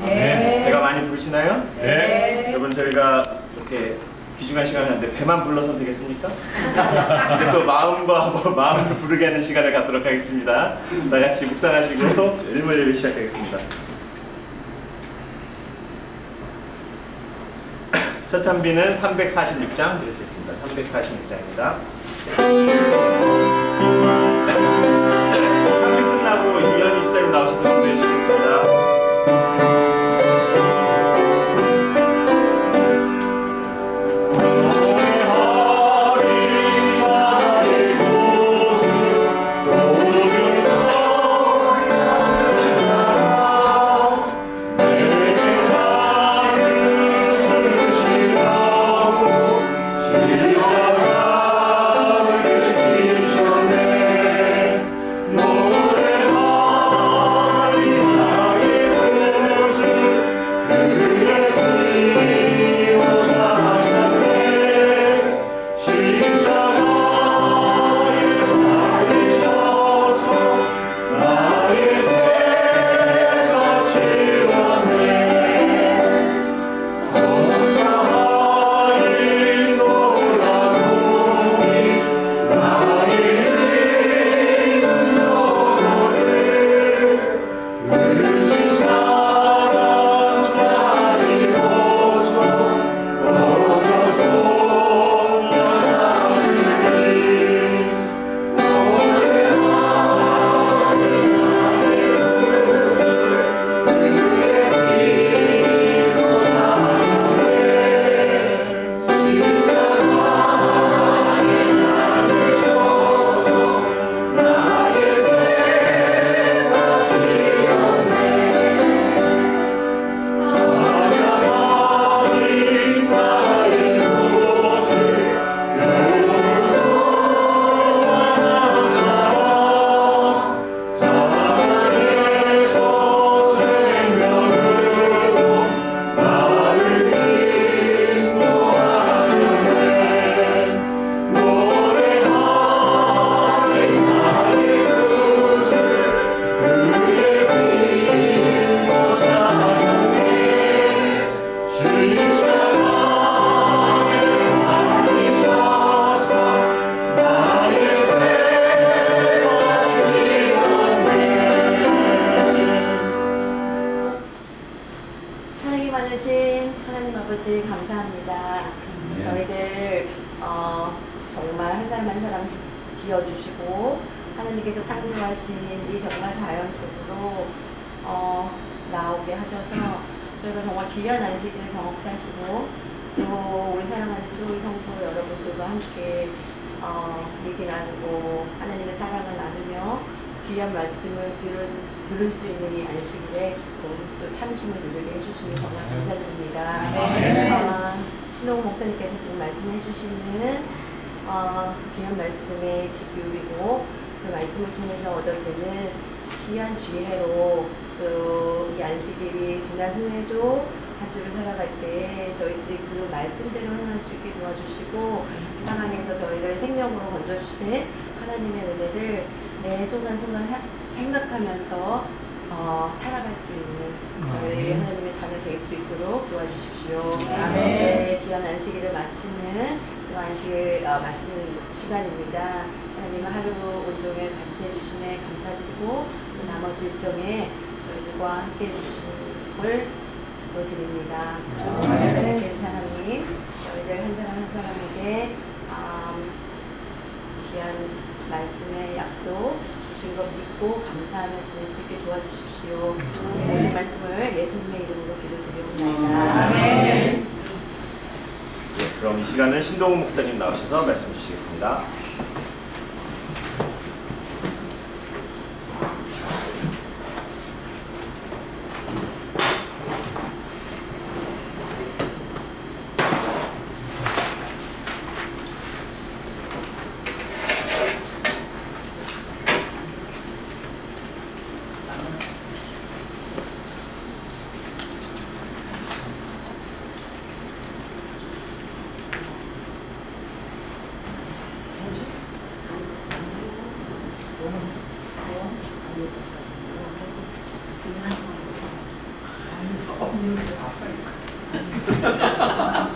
네. 배가 많이 부르시나요? 네. 여러분, 저희가 이렇게 귀중한 시간을 하는데 배만 불러서 되겠습니까? 이제 또 마음을 부르게 하는 시간을 갖도록 하겠습니다. 다 같이 묵상하시고 일몰 예배 시작하겠습니다. 첫 찬비는 346장 드리겠습니다. 346장입니다. 찬비 끝나고 이현희 시사님 나오셔서 기도해 주시겠습니다. 정말 한 사람 한 사람 지어주시고 하나님께서 창조하신 이 정말 자연 속으로 나오게 하셔서 저희가 정말 귀한 안식일을 경험케 하시고 또 우리 사랑하는 교회 성도 여러분들과 함께 얘기 나누고 하나님의 사랑을 나누며 귀한 말씀을 들을 수 있는 이 안식일에 또 참심을 누리게 해주시니 정말 감사드립니다. 신홍 목사님께서 지금 말씀해 주시는 귀한 말씀에 귀 기울이고 그 말씀을 통해서 얻어지는 귀한 지혜로 또 이 안식일이 지난 후에도 한 주를 살아갈 때 저희들이 그 말씀대로 행할 수 있게 도와주시고 상황에서 저희를 생명으로 건져주신 하나님의 은혜를 매 순간순간 생각하면서 살아갈 수 있는 저희 하나님의 자녀 될 수 있도록 도와주십시오. 이제 귀한 안식일을 마치는 또 안식일 마치는 시간입니다. 하나님은 하루 온종일 같이 해주심에 감사드리고 또 나머지 일정에 저희들과 함께 해주심을 드립니다. 하나님, 저희들 한 사람 한 사람에게 귀한 말씀의 약속 주신 것 믿고 감사하며 지낼 수 있게 도와주십시오. 모든 말씀을 예수님의 이름으로 기도드리옵나이다. 네, 그럼 이 시간은 신동훈 목사님 나오셔서 말씀 주시겠습니다.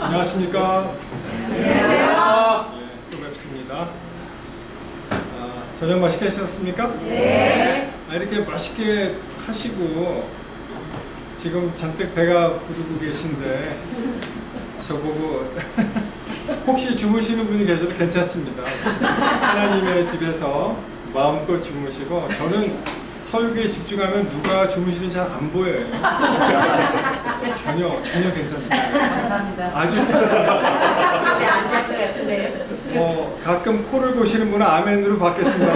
안녕하십니까? 또 뵙습니다. 저녁 맛있게 하셨습니까? 네. 이렇게 맛있게 하시고 지금 잔뜩 배가 부르고 계신데 저보고 혹시 주무시는 분이 계셔도 괜찮습니다. 하나님의 집에서 마음껏 주무시고, 저는 설교에 집중하면 누가 주무시는지 잘 안 보여요. 전혀 괜찮습니다. 감사합니다. 아주 안될 것 같은데. 가끔 코를 고시는 분은 아멘으로 받겠습니다.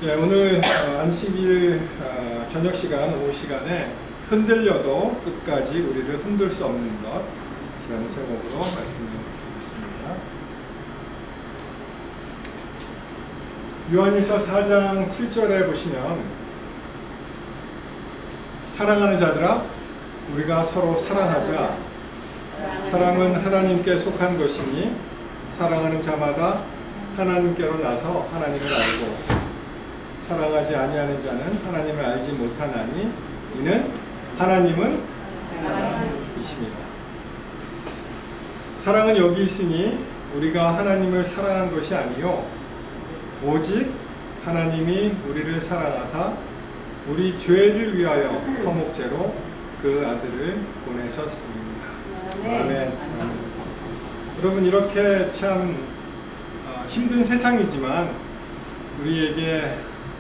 예, 오늘 안식일 저녁 시간, 오후 시간에 흔들려도 끝까지 우리를 흔들 수 없는 것, 이라는 제목으로 말씀을 드리겠습니다. 요한일서 4장 7절에 보시면, 사랑하는 자들아 우리가 서로 사랑하자. 사랑은 하나님께 속한 것이니 사랑하는 자마다 하나님께로 나서 하나님을 알고, 사랑하지 아니하는 자는 하나님을 알지 못하나니 이는 하나님은 사랑이십니다. 사랑은 여기 있으니 우리가 하나님을 사랑한 것이 아니요 오직 하나님이 우리를 사랑하사 우리 죄를 위하여 화목제로 그 아들을 보내셨습니다. 아멘. 여러분, 이렇게 참 힘든 세상이지만 우리에게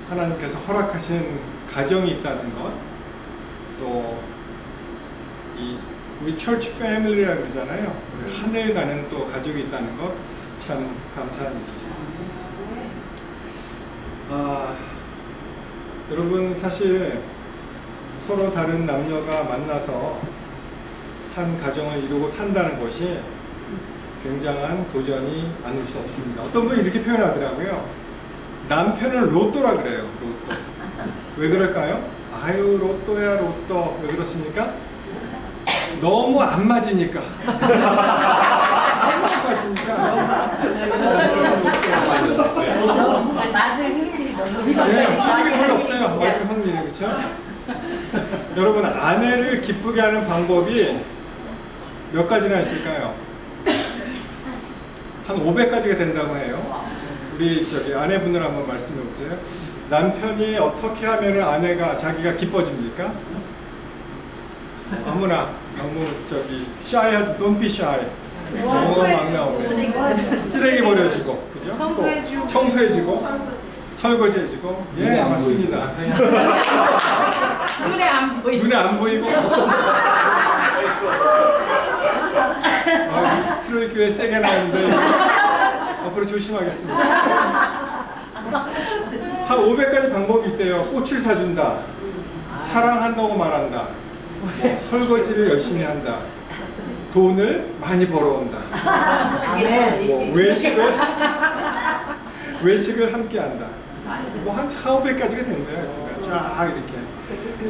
하나님께서 허락하신 가정이 있다는 것, 또 우리 처치 패밀리라고 그러잖아요. 우리 하늘 가는 또 가족이 있다는 것, 참 감사한 일이죠. 여러분, 사실 서로 다른 남녀가 만나서 한 가정을 이루고 산다는 것이 굉장한 도전이 아닐 수 없습니다. 어떤 분이 이렇게 표현하더라고요. 남편은 로또라 그래요. 로또. 왜 그럴까요? 아유, 로또야 로또. 왜 그렇습니까? 너무 안 맞으니까. 너무 안 맞으니까. 맞을 확률이 너무 네, 확률이 별로 없어요. 맞을 확률이. 그렇죠? 여러분, 아내를 기쁘게 하는 방법이 몇 가지나 있을까요? 한 500가지가 된다고 해요. 우리 아내분들 한번 말씀해 보세요. 남편이 어떻게 하면 아내가 자기가 기뻐집니까? 아무나 너무 shy하지, don't be shy. 너무 막 나오면 쓰레기 버려주고, 그죠? 청소해주고, 설거지해주고. 예, 맞습니다. 눈에 안 보이고. 눈에 안 보이고. 트로이 교회 세게 나오는데 앞으로 조심하겠습니다. 한 500가지 방법이 있대요. 꽃을 사준다, 사랑한다고 말한다, 설거지를 열심히 한다, 돈을 많이 벌어온다, 외식을 함께 한다. 한 4,500가지가 된대요. 쫙 이렇게.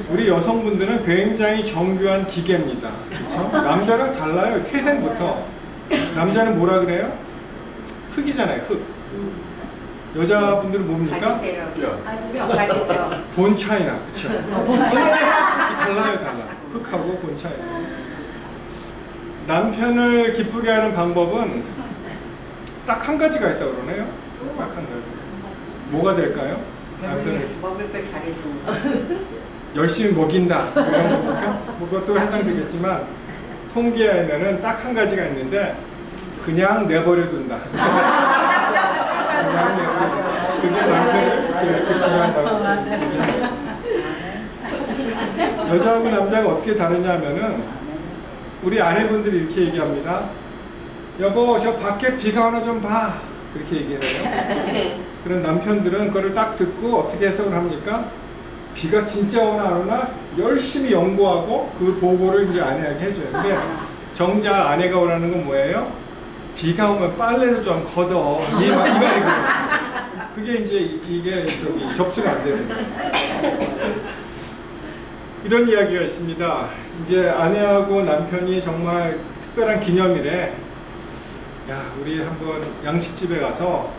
우리 여성분들은 굉장히 정교한 기계입니다. 그렇죠? 남자랑 달라요. 태생부터. 남자는 뭐라 그래요? 흙이잖아요. 흙. 여자분들은 뭡니까? 본 차이나. 그렇죠? 달라요. 흙하고 본 차이. 남편을 기쁘게 하는 방법은 딱 한 가지가 있다고 그러네요. 딱 한 가지. 뭐가 될까요? 남편을 먹을 걸 잘해주는 열심히 먹인다, 이런 겁니까? 그것도 해당되겠지만 통계에는 딱 한 가지가 있는데 그냥 내버려둔다. 그냥 내버려둔다. 그게 남편을 제일 기쁘게 한다고. 여자하고 남자가 어떻게 다르냐 하면은, 우리 아내분들이 이렇게 얘기합니다. 여보, 저 밖에 비가 오나 좀 봐. 그렇게 얘기를 해요. 그런 남편들은 그거를 딱 듣고 어떻게 해석을 합니까? 비가 진짜 오나 안 오나 열심히 연구하고 그 보고를 이제 아내에게 해줘요. 근데 정작 아내가 원하는 건 뭐예요? 비가 오면 빨래를 좀 걷어. 이 말이거든요. 그게 이제 이게 접수가 안 되는 거예요. 이런 이야기가 있습니다. 이제 아내하고 남편이 정말 특별한 기념일에, 야, 우리 한번 양식집에 가서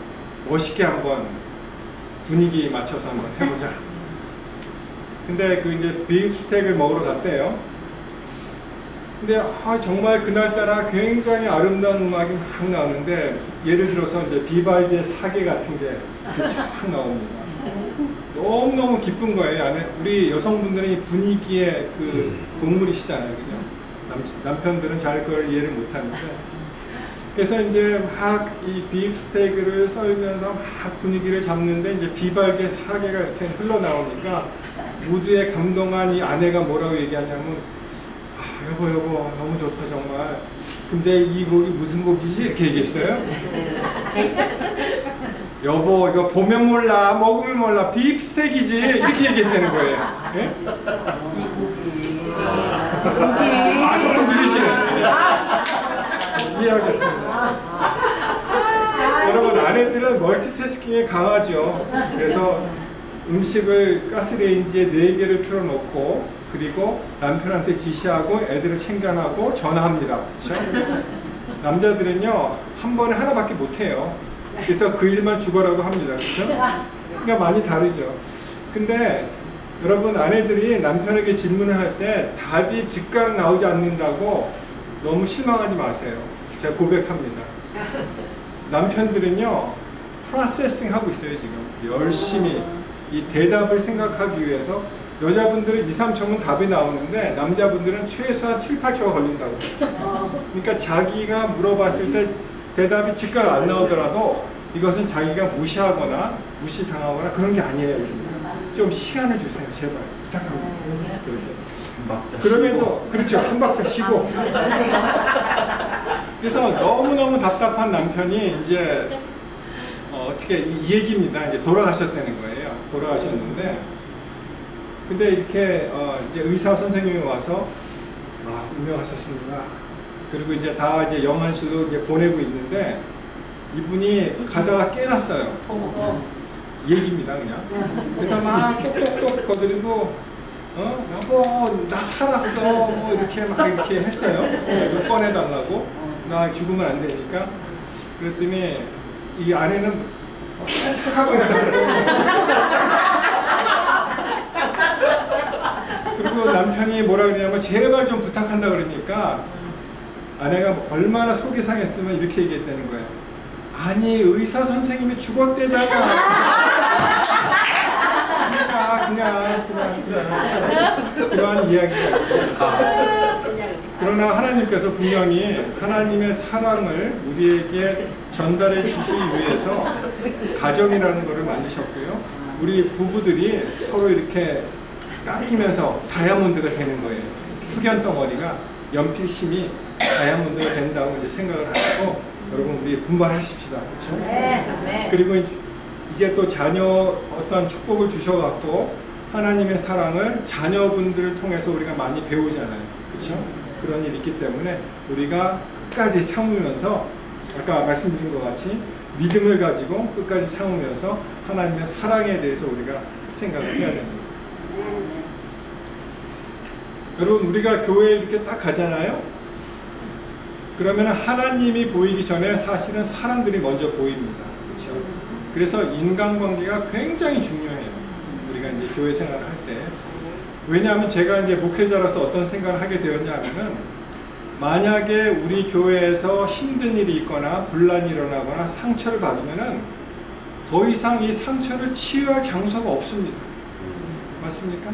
멋있게 한번 분위기 맞춰서 한번 해보자. 근데 그 이제 비프스테이크를 먹으러 갔대요. 근데 정말 그날따라 굉장히 아름다운 음악이 막 나오는데, 예를 들어서 이제 비발디의 사계 같은 게 쫙 나옵니다. 너무너무 기쁜 거예요. 안에 우리 여성분들은 이 분위기의 그 동물이시잖아요, 그죠? 남편들은 잘 그걸 이해를 못하는데, 그래서 이제 막 이 비프스테이크를 썰면서 막 분위기를 잡는데, 이제 비발디의 사계가 이렇게 흘러나오니까 무드에 감동한 이 아내가 뭐라고 얘기하냐면, 여보 너무 좋다 정말. 근데 이 곡이 무슨 곡이지? 이렇게 얘기했어요. 여보 이거 보면 몰라 먹으면 몰라 비프스테이크지 이렇게 얘기했다는 거예요. 네? 조금 느리시네. 네. 이해하겠습니다. 여러분 아내들은 멀티태스킹에 강하죠. 그래서 음식을 가스레인지에 4개를 틀어놓고 그리고 남편한테 지시하고 애들을 챙겨나고 전화합니다. 그렇죠? 남자들은요 한 번에 하나밖에 못해요. 그래서 그 일만 죽어라고 합니다. 그렇죠? 그러니까 많이 다르죠. 근데 여러분 아내들이 남편에게 질문을 할 때 답이 즉각 나오지 않는다고 너무 실망하지 마세요. 제가 고백합니다. 남편들은요 프로세싱 하고 있어요. 지금 열심히 이 대답을 생각하기 위해서. 여자분들은 2, 3초면 답이 나오는데 남자분들은 최소한 7, 8초가 걸린다고. 그러니까 자기가 물어봤을 때 대답이 즉각 안 나오더라도 이것은 자기가 무시하거나 무시당하거나 그런 게 아니에요. 좀 시간을 주세요. 제발 부탁합니다. 그럼에도 그렇죠. 한 박자 쉬고. 그래서 너무너무 답답한 남편이 이제 어떻게 이 얘기입니다. 이제 돌아가셨다는 거예요. 돌아가셨는데 근데 이렇게 이제 의사 선생님이 와서 운명하셨습니다. 그리고 이제 다 이제 영안실로 이제 보내고 있는데 이분이 가다가 깨났어요. 얘기입니다 그냥. 그래서 막 똑똑똑 거드리고 여보 나 살았어 뭐 이렇게 막 이렇게 했어요. 이거 꺼내달라고. 나 죽으면 안 되니까. 그랬더니 이 아내는 착하고 그리고 남편이 뭐라 그러냐면 제발 좀 부탁한다 그러니까 아내가 얼마나 속이 상했으면 이렇게 얘기했다는 거예요. 아니 의사 선생님이 죽었대잖아. 그냥 그러한 이야기가 있어요. 그러나 하나님께서 분명히 하나님의 사랑을 우리에게 전달해 주시기 위해서 가정이라는 것을 만드셨고요. 우리 부부들이 서로 이렇게 깎이면서 다이아몬드가 되는 거예요. 흑연 덩어리가 연필심이 다이아몬드가 된다고 이제 생각을 하시고 여러분 우리 분발하십시다. 그렇죠? 네. 그리고 이제 또 자녀 어떤 축복을 주셔갖고 하나님의 사랑을 자녀분들을 통해서 우리가 많이 배우잖아요. 그렇죠? 그런 일이 있기 때문에 우리가 끝까지 참으면서 아까 말씀드린 것 같이 믿음을 가지고 끝까지 참으면서 하나님의 사랑에 대해서 우리가 생각을 해야 됩니다. 여러분 우리가 교회에 이렇게 딱 가잖아요. 그러면 하나님이 보이기 전에 사실은 사람들이 먼저 보입니다. 그렇죠? 그래서 인간관계가 굉장히 중요해요. 우리가 이제 교회 생활을 할 때. 왜냐하면 제가 이제 목회자로서 어떤 생각을 하게 되었냐면은 만약에 우리 교회에서 힘든 일이 있거나 분란이 일어나거나 상처를 받으면은 더 이상 이 상처를 치유할 장소가 없습니다. 맞습니까?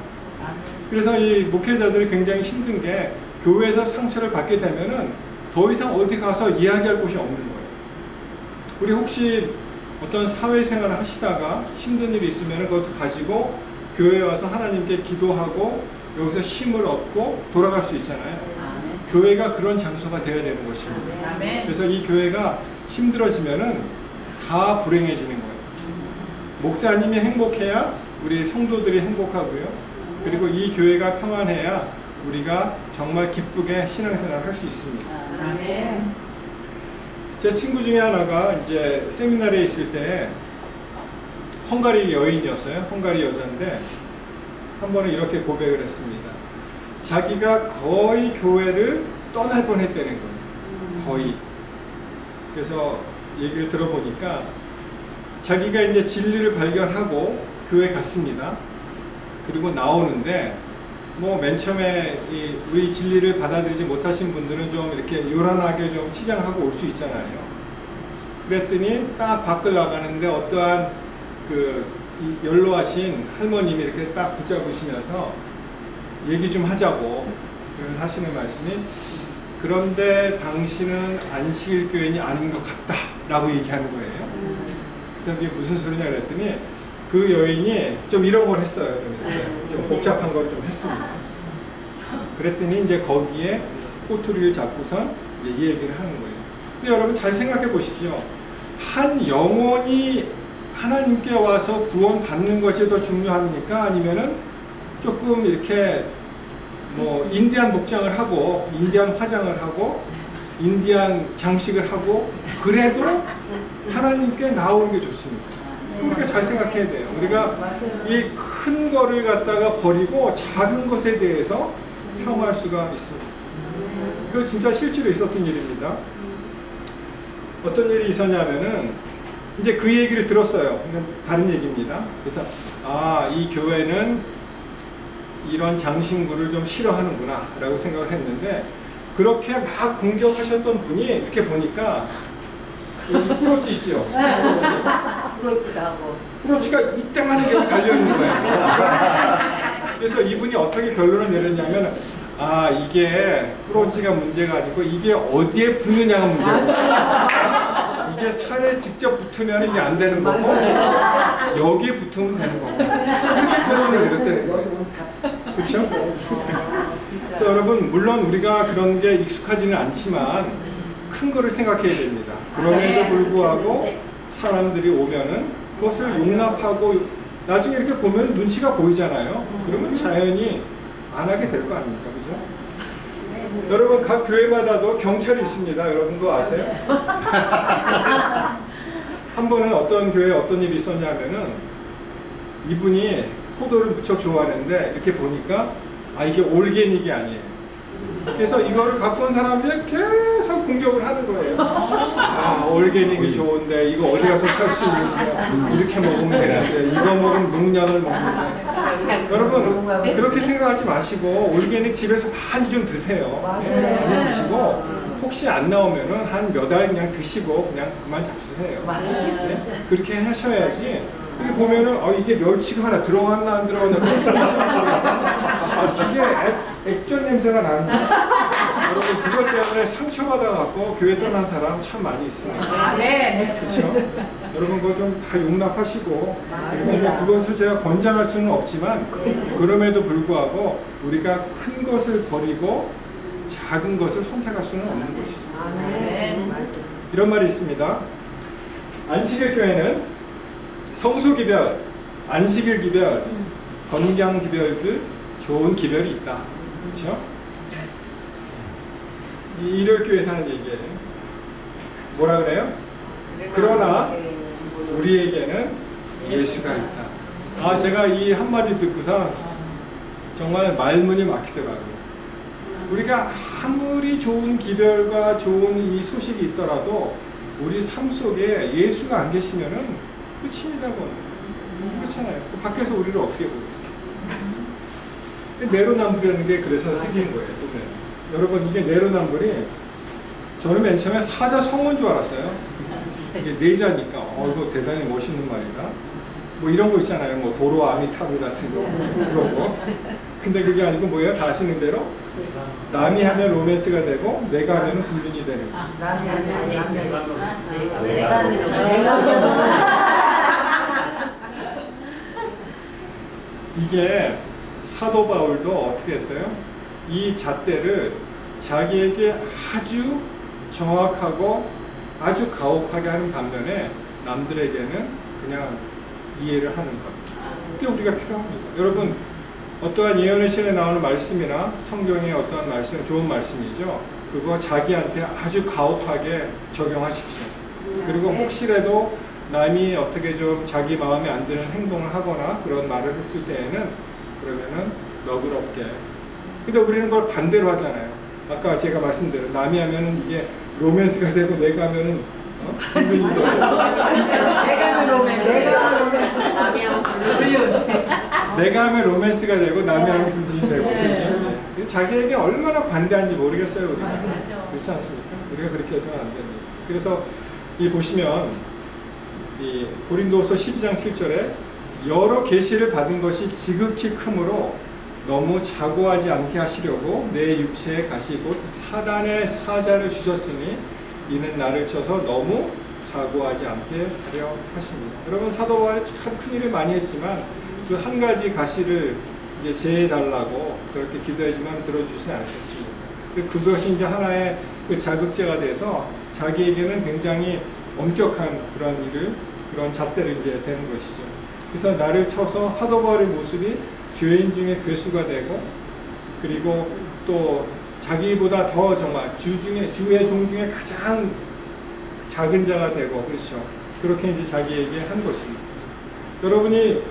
그래서 이 목회자들이 굉장히 힘든 게 교회에서 상처를 받게 되면은 더 이상 어디 가서 이야기할 곳이 없는 거예요. 우리 혹시 어떤 사회생활을 하시다가 힘든 일이 있으면 그것도 가지고 교회에 와서 하나님께 기도하고 여기서 힘을 얻고 돌아갈 수 있잖아요. 교회가 그런 장소가 되어야 되는 것입니다. 그래서 이 교회가 힘들어지면은 다 불행해지는 거예요. 목사님이 행복해야 우리 성도들이 행복하고요. 그리고 이 교회가 평안해야 우리가 정말 기쁘게 신앙생활을 할 수 있습니다. 제 친구 중에 하나가 이제 세미나리에 있을 때 헝가리 여인이었어요. 헝가리 여자인데 한 번은 이렇게 고백을 했습니다. 자기가 거의 교회를 떠날 뻔했다는 거예요. 거의. 그래서 얘기를 들어보니까 자기가 이제 진리를 발견하고 교회 갔습니다. 그리고 나오는데 뭐 맨 처음에 우리 진리를 받아들이지 못하신 분들은 좀 이렇게 요란하게 좀 치장하고 올 수 있잖아요. 그랬더니 딱 밖을 나가는데 어떠한 이 연로하신 할머님이 이렇게 딱 붙잡으시면서 얘기 좀 하자고 하시는 말씀이, 그런데 당신은 안식일 교인이 아닌 것 같다 라고 얘기하는 거예요. 그래서 이게 무슨 소리냐 그랬더니 그 여인이 좀 이런 걸 했어요. 좀 복잡한 걸 좀 했습니다. 그랬더니 이제 거기에 꼬투리를 잡고선 이 얘기를 하는 거예요. 근데 여러분 잘 생각해 보십시오. 한 영혼이 하나님께 와서 구원 받는 것이 더 중요합니까? 아니면은 조금 이렇게 뭐 인디안 복장을 하고 인디안 화장을 하고 인디안 장식을 하고 그래도 하나님께 나오는 게 좋습니까? 우리가 잘 생각해야 돼요. 우리가 이 큰 거를 갖다가 버리고 작은 것에 대해서 폄하할 수가 있습니다. 이거 진짜 실제로 있었던 일입니다. 어떤 일이 있었냐면은 이제 그 얘기를 들었어요. 다른 얘기입니다. 그래서 이 교회는 이런 장신구를 좀 싫어하는구나 라고 생각을 했는데, 그렇게 막 공격하셨던 분이 이렇게 보니까 프로치시죠? 그렇지도 하고. 프로치가 이때만 이렇게 달려있는 거예요. 그래서 이분이 어떻게 결론을 내렸냐면, 이게 프로치가 문제가 아니고 이게 어디에 붙느냐가 문제고, 이게 살에 직접 붙으면 이게 안 되는 거고 여기에 붙으면 되는 거고, 그렇게 결론을 내렸다는 거예요. 그렇죠? 그래서 여러분, 물론 우리가 그런 게 익숙하지는 않지만 큰 거를 생각해야 됩니다. 그럼에도 불구하고 사람들이 오면은 그것을 용납하고 나중에 이렇게 보면 눈치가 보이잖아요. 그러면 자연히 안 하게 될 거 아닙니까? 그죠? 여러분, 각 교회마다도 경찰이 있습니다. 여러분 그거 아세요? 한 번은 어떤 교회에 어떤 일이 있었냐면은 이분이 포도를 무척 좋아하는데 이렇게 보니까 이게 올게닉이 아니에요. 그래서 이거를 갖고 온 사람들이 계속 공격을 하는 거예요. 올게닉이 좋은데 이거 어디 가서 살 수 있는데, 이렇게 먹으면 되는데, 이거 먹으면 농약을 먹는데. 여러분 그렇게 생각하지 마시고 올게닉 집에서 많이 좀 드세요. 많이 드시고 혹시 안 나오면은 한 몇 알 그냥 드시고 그냥 그만 잡수세요. 네? 그렇게 하셔야지. 여기 보면은 이게 멸치가 하나 들어갔나 안 들어갔나 이게 액젓 냄새가 나는데, 여러분 그것 때문에 상처받아갖고 교회 떠난 사람 참 많이 있습니다. 그렇죠? 여러분 그거 좀 다 용납하시고, 그리고 그것을 제가 권장할 수는 없지만 그럼에도 불구하고 우리가 큰 것을 버리고 작은 것을 선택할 수는 없는 것이죠. 이런 말이 있습니다. 안식일 교회는 성수 기별, 안식일 기별, 건강 기별들 좋은 기별이 있다. 그렇죠? 일요일 교회 사는 얘기예요. 뭐라 그래요? 그러나 우리에게는 예수가 있다. 제가 이 한마디 듣고서 정말 말문이 막히더라고요. 우리가 아무리 좋은 기별과 좋은 이 소식이 있더라도 우리 삶 속에 예수가 안 계시면은 끝입니다. 그렇잖아요. 밖에서 우리를 어떻게 보겠어요? 내로남불이라는 게 그래서 생긴 거예요. 여러분, 이게 내로남불이 저는 맨 처음에 사자 성어인 줄 알았어요. 이게 내자니까 이거 대단히 멋있는 말이다. 뭐 이런 거 있잖아요. 뭐 도로 아미타불 같은 거 그런 거. 근데 그게 아니고 뭐예요? 다 아시는 대로 남이 하면 로맨스가 되고 내가 하면 불륜이 되는 거. 남이 하면 이게 사도 바울도 어떻게 했어요? 이 잣대를 자기에게 아주 정확하고 아주 가혹하게 하는 반면에 남들에게는 그냥 이해를 하는 것. 그게 우리가 필요합니다. 여러분, 어떠한 예언의 신에 나오는 말씀이나 성경의 어떠한 말씀, 좋은 말씀이죠. 그거 자기한테 아주 가혹하게 적용하십시오. 그리고 혹시라도 남이 어떻게 좀 자기 마음에 안 드는 행동을 하거나 그런 말을 했을 때에는 그러면은 너그럽게. 근데 우리는 그걸 반대로 하잖아요. 아까 제가 말씀드린 남이 하면은 이게 로맨스가 되고 내가 하면은 불륜이 되고. 내가 하면 로맨스. 남이 하면 불륜. 내가 하면 로맨스가 되고 남이 하면 불륜이 되고 그렇죠? 자기에게 얼마나 관대한지 모르겠어요 우리가. 그렇지 않습니까? 우리가 그렇게 해서는 안 됩니다. 그래서 이 보시면 이 고린도후서 12장 7절에 여러 계시를 받은 것이 지극히 크므로 너무 자고하지 않게 하시려고 내 육체의 가시 곧 사단의 사자를 주셨으니 이는 나를 쳐서 너무 자고하지 않게 하려 하십니다. 여러분 사도 바울이 참 큰 일을 많이 했지만 그 한 가지 가시를 이제 제해달라고 그렇게 기도했지만 들어주지 않으셨습니다. 그것이 이제 하나의 그 자극제가 돼서 자기에게는 굉장히 엄격한 그런 일을 그런 잣대를 이제 되는 것이죠. 그래서 나를 쳐서 사도 바울의 모습이 죄인 중에 괴수가 되고 그리고 또 자기보다 더 정말 주의 종 중에 가장 작은 자가 되고 그렇죠. 그렇게 이제 자기에게 한 것입니다. 여러분이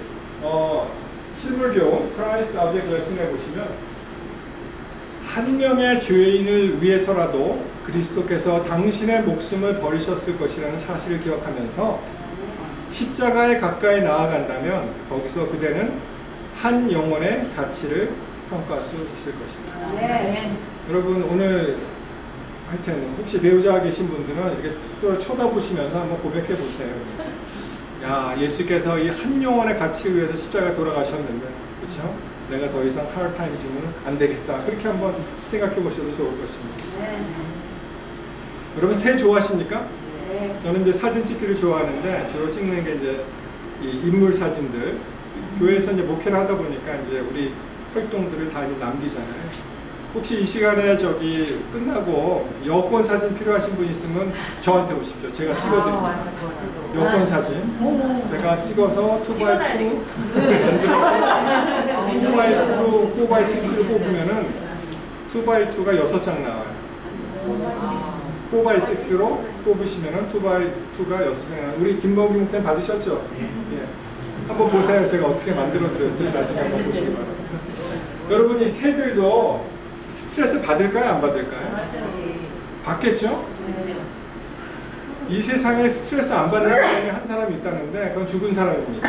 실물교 크라이스트 아브젝트 레슨에 보시면 한 명의 죄인을 위해서라도 그리스도께서 당신의 목숨을 버리셨을 것이라는 사실을 기억하면서 십자가에 가까이 나아간다면 거기서 그대는 한 영혼의 가치를 평가할 수 있을 것이다. 네. 여러분 오늘 하여튼 혹시 배우자가 계신 분들은 이렇게 특별히 쳐다보시면서 한번 고백해 보세요. 야, 예수께서 이 한 영혼의 가치를 위해서 십자가에 돌아가셨는데 그렇죠? 내가 더 이상 하얼타임 주면 안 되겠다. 그렇게 한번 생각해 보셔도 좋을 것입니다. 네. 여러분 새 좋아하십니까? 네. 저는 이제 사진 찍기를 좋아하는데 주로 찍는 게 이제 이 인물 사진들. 교회에서 이제 목회를 하다 보니까 이제 우리 활동들을 다 이제 남기잖아요. 혹시 이 시간에 저기 끝나고 여권 사진 필요하신 분 있으면 저한테 오십시오. 제가 찍어드립니다. 여권 사진 제가 찍어서 2x2 만들어서 2x2로 4x6로 뽑으면은 2x2가 6장 나와요. 4x6로 뽑으시면은 2x2가 6장 나와요. 우리 김범기 목사님 받으셨죠? 예. 한번 보세요. 제가 어떻게 만들어 드렸는지 나중에 한번 보시기 바랍니다. 여러분이 새들도 스트레스 받을까요? 안 받을까요? 받겠죠? 이 세상에 스트레스 안 받는 사람이 한 사람이 있다는데 그건 죽은 사람입니다.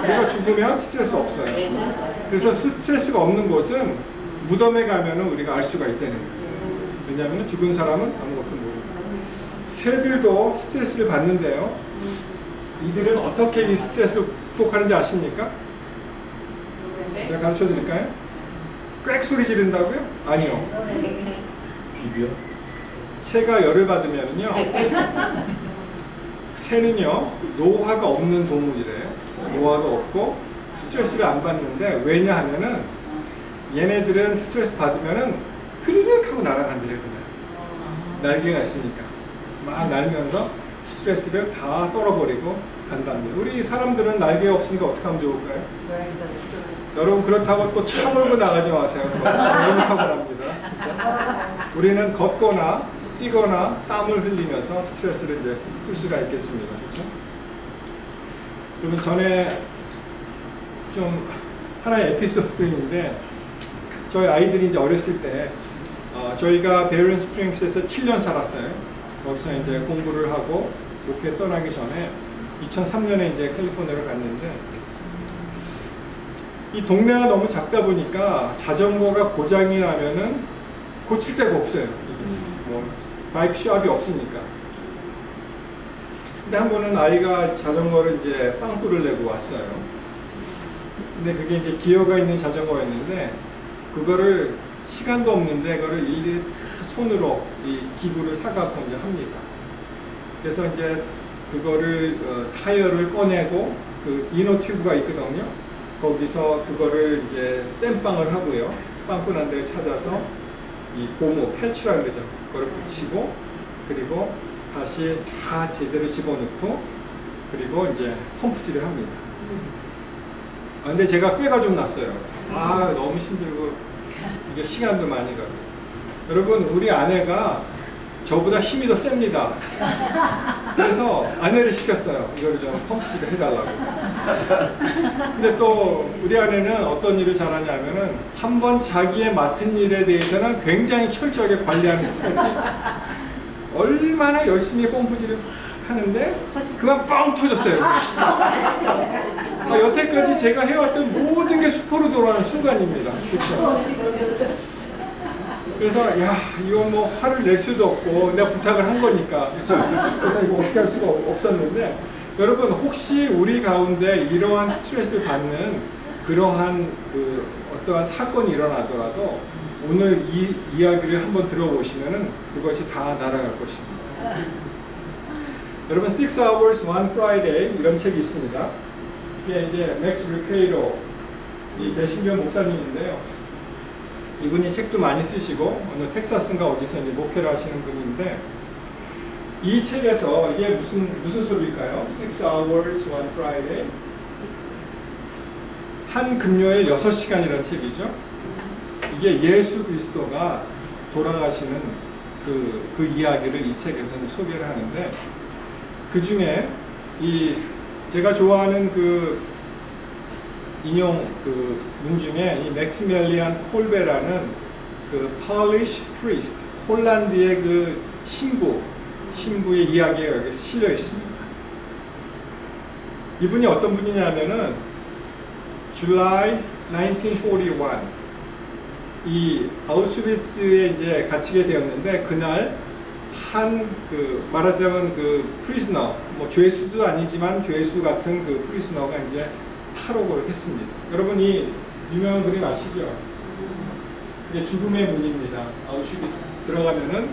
우리가 죽으면 스트레스 없어요. 그래서 스트레스가 없는 곳은 무덤에 가면은 우리가 알 수가 있다는 거예요. 왜냐하면 죽은 사람은 아무것도 모르고. 새들도 스트레스를 받는데요. 이들은 어떻게 이 스트레스를 극복하는지 아십니까? 제가 가르쳐 드릴까요? 꽥 소리 지른다고요? 아니요. 비비요? 새가 열을 받으면요. 새는요, 노화가 없는 동물이래요. 노화가 없고 스트레스를 안 받는데 왜냐하면은 얘네들은 스트레스 받으면은 흐르륵 하고 날아간대요. 그냥. 날개가 있으니까. 막 날면서 스트레스를 다 떨어버리고 간답니다. 우리 사람들은 날개가 없으니까 어떻게 하면 좋을까요? 여러분 그렇다고 또 차 몰고 나가지 마세요. 너무 사고 납니다. 그렇죠? 우리는 걷거나 뛰거나 땀을 흘리면서 스트레스를 이제 풀 수가 있겠습니다. 그렇죠? 그러면 전에 좀 하나의 에피소드인데 저희 아이들이 이제 어렸을 때 저희가 베리언 스프링스에서 7년 살았어요. 거기서 이제 공부를 하고 목회 떠나기 전에 2003년에 이제 캘리포니아로 갔는데 이 동네가 너무 작다 보니까 자전거가 고장이 나면은 고칠 데가 없어요. 뭐 바이크 숍이 없으니까. 근데 한 번은 아이가 자전거를 이제 빵꾸를 내고 왔어요. 근데 그게 이제 기어가 있는 자전거였는데 그거를 시간도 없는데 그거를 일일이 손으로 이 기구를 사갖고 이제 합니다. 그래서 이제 그거를 타이어를 꺼내고 그 이너 튜브가 있거든요. 거기서 그거를 이제 땜빵을 하고요. 빵꾸 난 데를 찾아서 이 고무 패치라 그러죠. 그걸 붙이고 그리고 다시 다 제대로 집어넣고 그리고 이제 펌프질을 합니다. 근데 제가 꾀가 좀 났어요. 너무 힘들고 이게 시간도 많이 가고. 여러분 우리 아내가 저보다 힘이 더 셉니다. 그래서 아내를 시켰어요. 이거를 좀 펌프질을 해달라고. 근데 또 우리 아내는 어떤 일을 잘하냐면은 한번 자기의 맡은 일에 대해서는 굉장히 철저하게 관리하는 스타일이에요. 얼마나 열심히 펌프질을 하는데 그만 뻥 터졌어요. 여태까지 제가 해왔던 모든 게 수포로 돌아가는 순간입니다. 그렇죠? 그래서 야 이거 뭐 화를 낼 수도 없고 내가 부탁을 한 거니까 그렇죠? 그래서 이거 어떻게 할 수가 없었는데 여러분 혹시 우리 가운데 이러한 스트레스를 받는 그러한 그 어떠한 사건이 일어나더라도 오늘 이 이야기를 한번 들어보시면은 그것이 다 날아갈 것입니다. 여러분 6 Hours One Friday 이런 책이 있습니다. 이게 이제 맥스 루케이로 이 대신교 목사님인데요. 이분이 책도 많이 쓰시고 어느 텍사스인가 어디서 이제 목회를 하시는 분인데 이 책에서 이게 무슨 소리일까요? 6 Hours One Friday 한 금요일 6시간이라는 책이죠. 이게 예수 그리스도가 돌아가시는 그 이야기를 이 책에서는 소개를 하는데 그 중에 이 제가 좋아하는 그 인용 그 문 중에 이 맥시밀리안 콜베라는 그 Polish priest 홀란드의 그 신부의 이야기가 여기 실려 있습니다. 이분이 어떤 분이냐면은 July 1941 이 아우슈비츠에 이제 갇히게 되었는데 그날 한 그 말하자면 그 프리즈너 뭐 죄수도 아니지만 죄수 같은 그 프리즈너가 이제 탈옥을 했습니다. 여러분 이 유명한 그림 아시죠? 이게 죽음의 문입니다. 아우슈비츠 들어가면은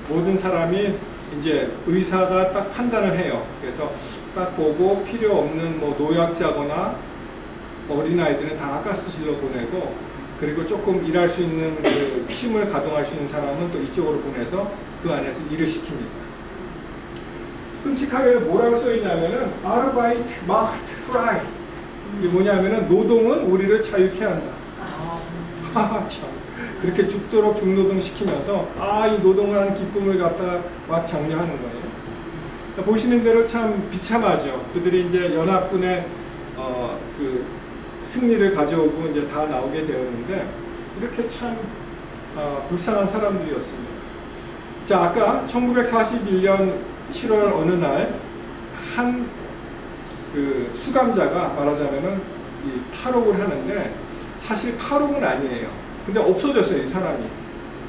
모든 사람이 이제 의사가 딱 판단을 해요. 그래서 딱 보고 필요 없는 뭐 노약자거나 어린아이들은 다 가스실로 보내고 그리고 조금 일할 수 있는 그 힘을 가동할 수 있는 사람은 또 이쪽으로 보내서 그 안에서 일을 시킵니다. 끔찍하게 뭐라고 써있냐면은 아르바이트 마흐트 프라이 이게 뭐냐면은 노동은 우리를 자유케 한다. 참 그렇게 죽도록 중노동 시키면서 이 노동을 하는 기쁨을 갖다가 막 장려하는 거예요. 그러니까 보시는 대로 참 비참하죠. 그들이 이제 연합군의 그 승리를 가져오고 이제 다 나오게 되었는데 이렇게 참 불쌍한 사람들이었습니다. 자, 아까 1941년 7월 어느 날 한 그 수감자가 말하자면은 이 탈옥을 하는데 사실 탈옥은 아니에요. 근데 없어졌어요, 이 사람이.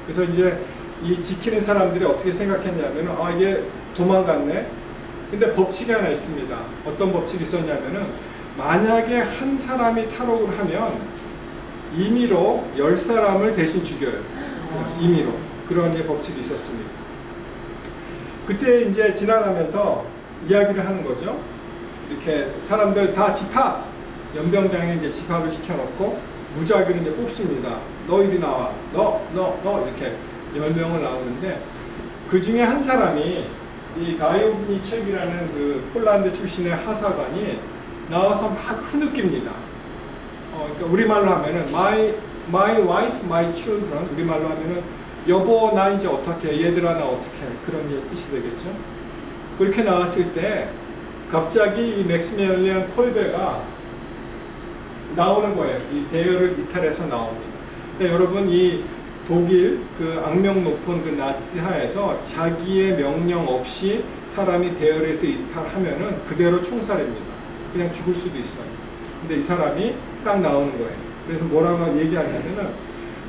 그래서 이제 이 지키는 사람들이 어떻게 생각했냐면은 이게 도망갔네. 근데 법칙이 하나 있습니다. 어떤 법칙이 있었냐면은 만약에 한 사람이 탈옥을 하면 임의로 10사람을 대신 죽여요. 임의로. 그런 법칙이 있었습니다. 그때 이제 지나가면서 이야기를 하는 거죠. 이렇게 사람들 다 집합! 연병장에 이제 집합을 시켜놓고 무작위로 이제 뽑습니다. 너 이리 나와. 너 이렇게 10명을 나오는데 그 중에 한 사람이 이 가이오브니첵이라는 그 폴란드 출신의 하사관이 나와서 막 흐느낍니다. 그러니까 우리말로 하면은 my wife, my children 우리말로 하면은 여보 나 이제 어떻게 얘들아 나 어떻게 그런 뜻이 되겠죠. 그렇게 나왔을 때 갑자기 이 맥시밀리안 콜베가 나오는 거예요. 이 대열을 이탈해서 나옵니다. 근데 여러분 이 독일 그 악명 높은 그 나치 하에서 자기의 명령 없이 사람이 대열에서 이탈하면은 그대로 총살입니다. 그냥 죽을 수도 있어요. 근데 이 사람이 딱 나오는 거예요. 그래서 뭐라고 얘기하냐면은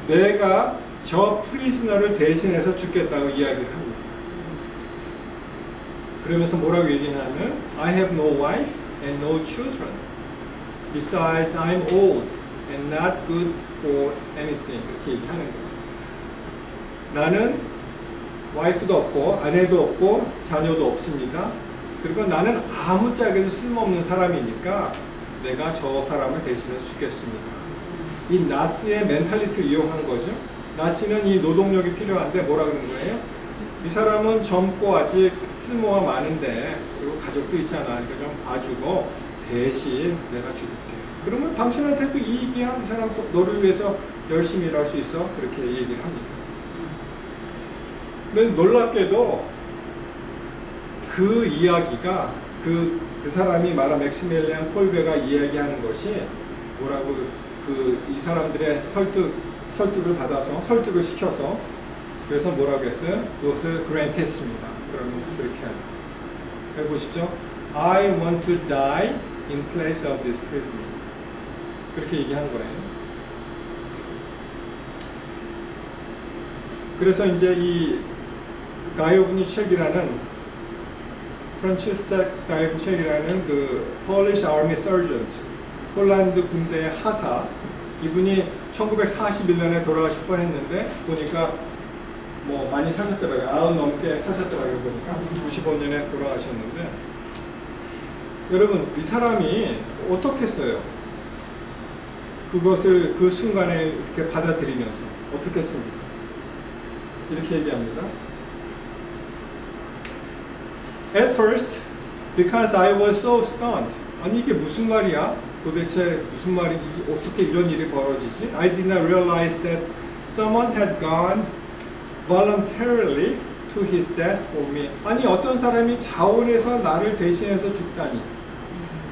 내가 저 프리즈너를 대신해서 죽겠다고 이야기를 합니다. 그러면서 뭐라고 얘기하냐면 I have no wife and no children. Besides, I'm old and not good for anything. 이렇게 얘기하는 거예요. 나는 와이프도 없고 아내도 없고 자녀도 없습니다. 그리고 나는 아무짝에도 쓸모없는 사람이니까 내가 저 사람을 대신해서 죽겠습니다. 이 나치의 멘탈리티를 이용한 거죠. 나치는 이 노동력이 필요한데 뭐라 그러는 거예요? 이 사람은 젊고 아직 쓸모가 많은데 그리고 가족도 있잖아. 그러니까 좀 봐주고 대신 내가 죽일게. 그러면 당신한테도 이익이야. 이 사람 또 너를 위해서 열심히 일할 수 있어. 그렇게 얘기를 합니다. 근데 놀랍게도 그 이야기가 그 사람이 말한 맥시밀리안 콜베가 이야기하는 것이 뭐라고 이 사람들의 설득을 받아서 설득을 시켜서 그래서 뭐라고 했어요? 그것을 그랜트했습니다. 그러면 그렇게 해보십시오. I want to die in place of this prison. 그렇게 얘기한 거예요. 그래서 이제 이 가이오브니 책이라는 프란치스텍 가이오브니 책이라는 그 Polish Army Sergeant, 폴란드 군대의 하사, 이분이 1941년에 돌아가실 뻔했는데 보니까 뭐 많이 사셨더라고요. 90 넘게 사셨더라고요. 보니까 95년에 돌아가셨는데, 여러분 이 사람이 어떻게 했어요? 그것을 그 순간에 이렇게 받아들이면서 어떻게 했습니까? 이렇게 얘기합니다. At first, because I was so stunned. 아니 이게 무슨 말이야? 도대체 무슨 말이, 어떻게 이런 일이 벌어지지? I did not realize that someone had gone voluntarily to his death for me. 아니 어떤 사람이 자원해서 나를 대신해서 죽다니.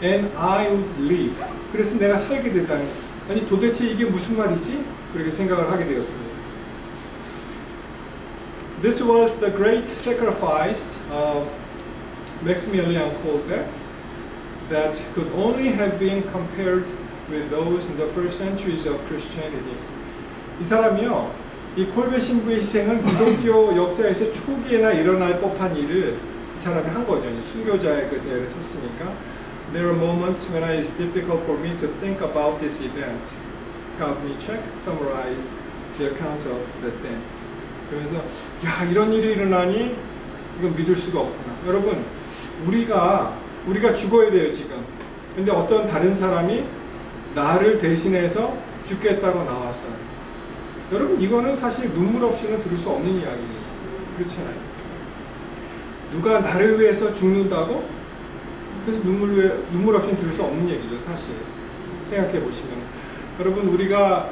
And I would live. 그래서 내가 살게 됐다니. 아니 도대체 이게 무슨 말이지? 그렇게 생각을 하게 되었습니다. This was the great sacrifice of Maximilian Kolbe that could only have been compared with those in the first centuries of Christianity. 이 사람이요, 이 콜베 신부의 희생은 기독교 역사에서 초기에나 일어날 법한 일을 이 사람이 한 거죠. 순교자의 그 대회를 쳤으니까. There are moments when it's difficult for me to think about this event. Gavnichek summarized the account of that day. 그래서 야 이런 일이 일어나니 이건 믿을 수가 없구나. 여러분 우리가 죽어야 돼요 지금. 근데 어떤 다른 사람이 나를 대신해서 죽겠다고 나왔어요. 여러분 이거는 사실 눈물 없이는 들을 수 없는 이야기예요. 그렇잖아요. 누가 나를 위해서 죽는다고? 그래서 눈물 없이는 들을 수 없는 얘기죠 사실. 생각해 보시면 여러분 우리가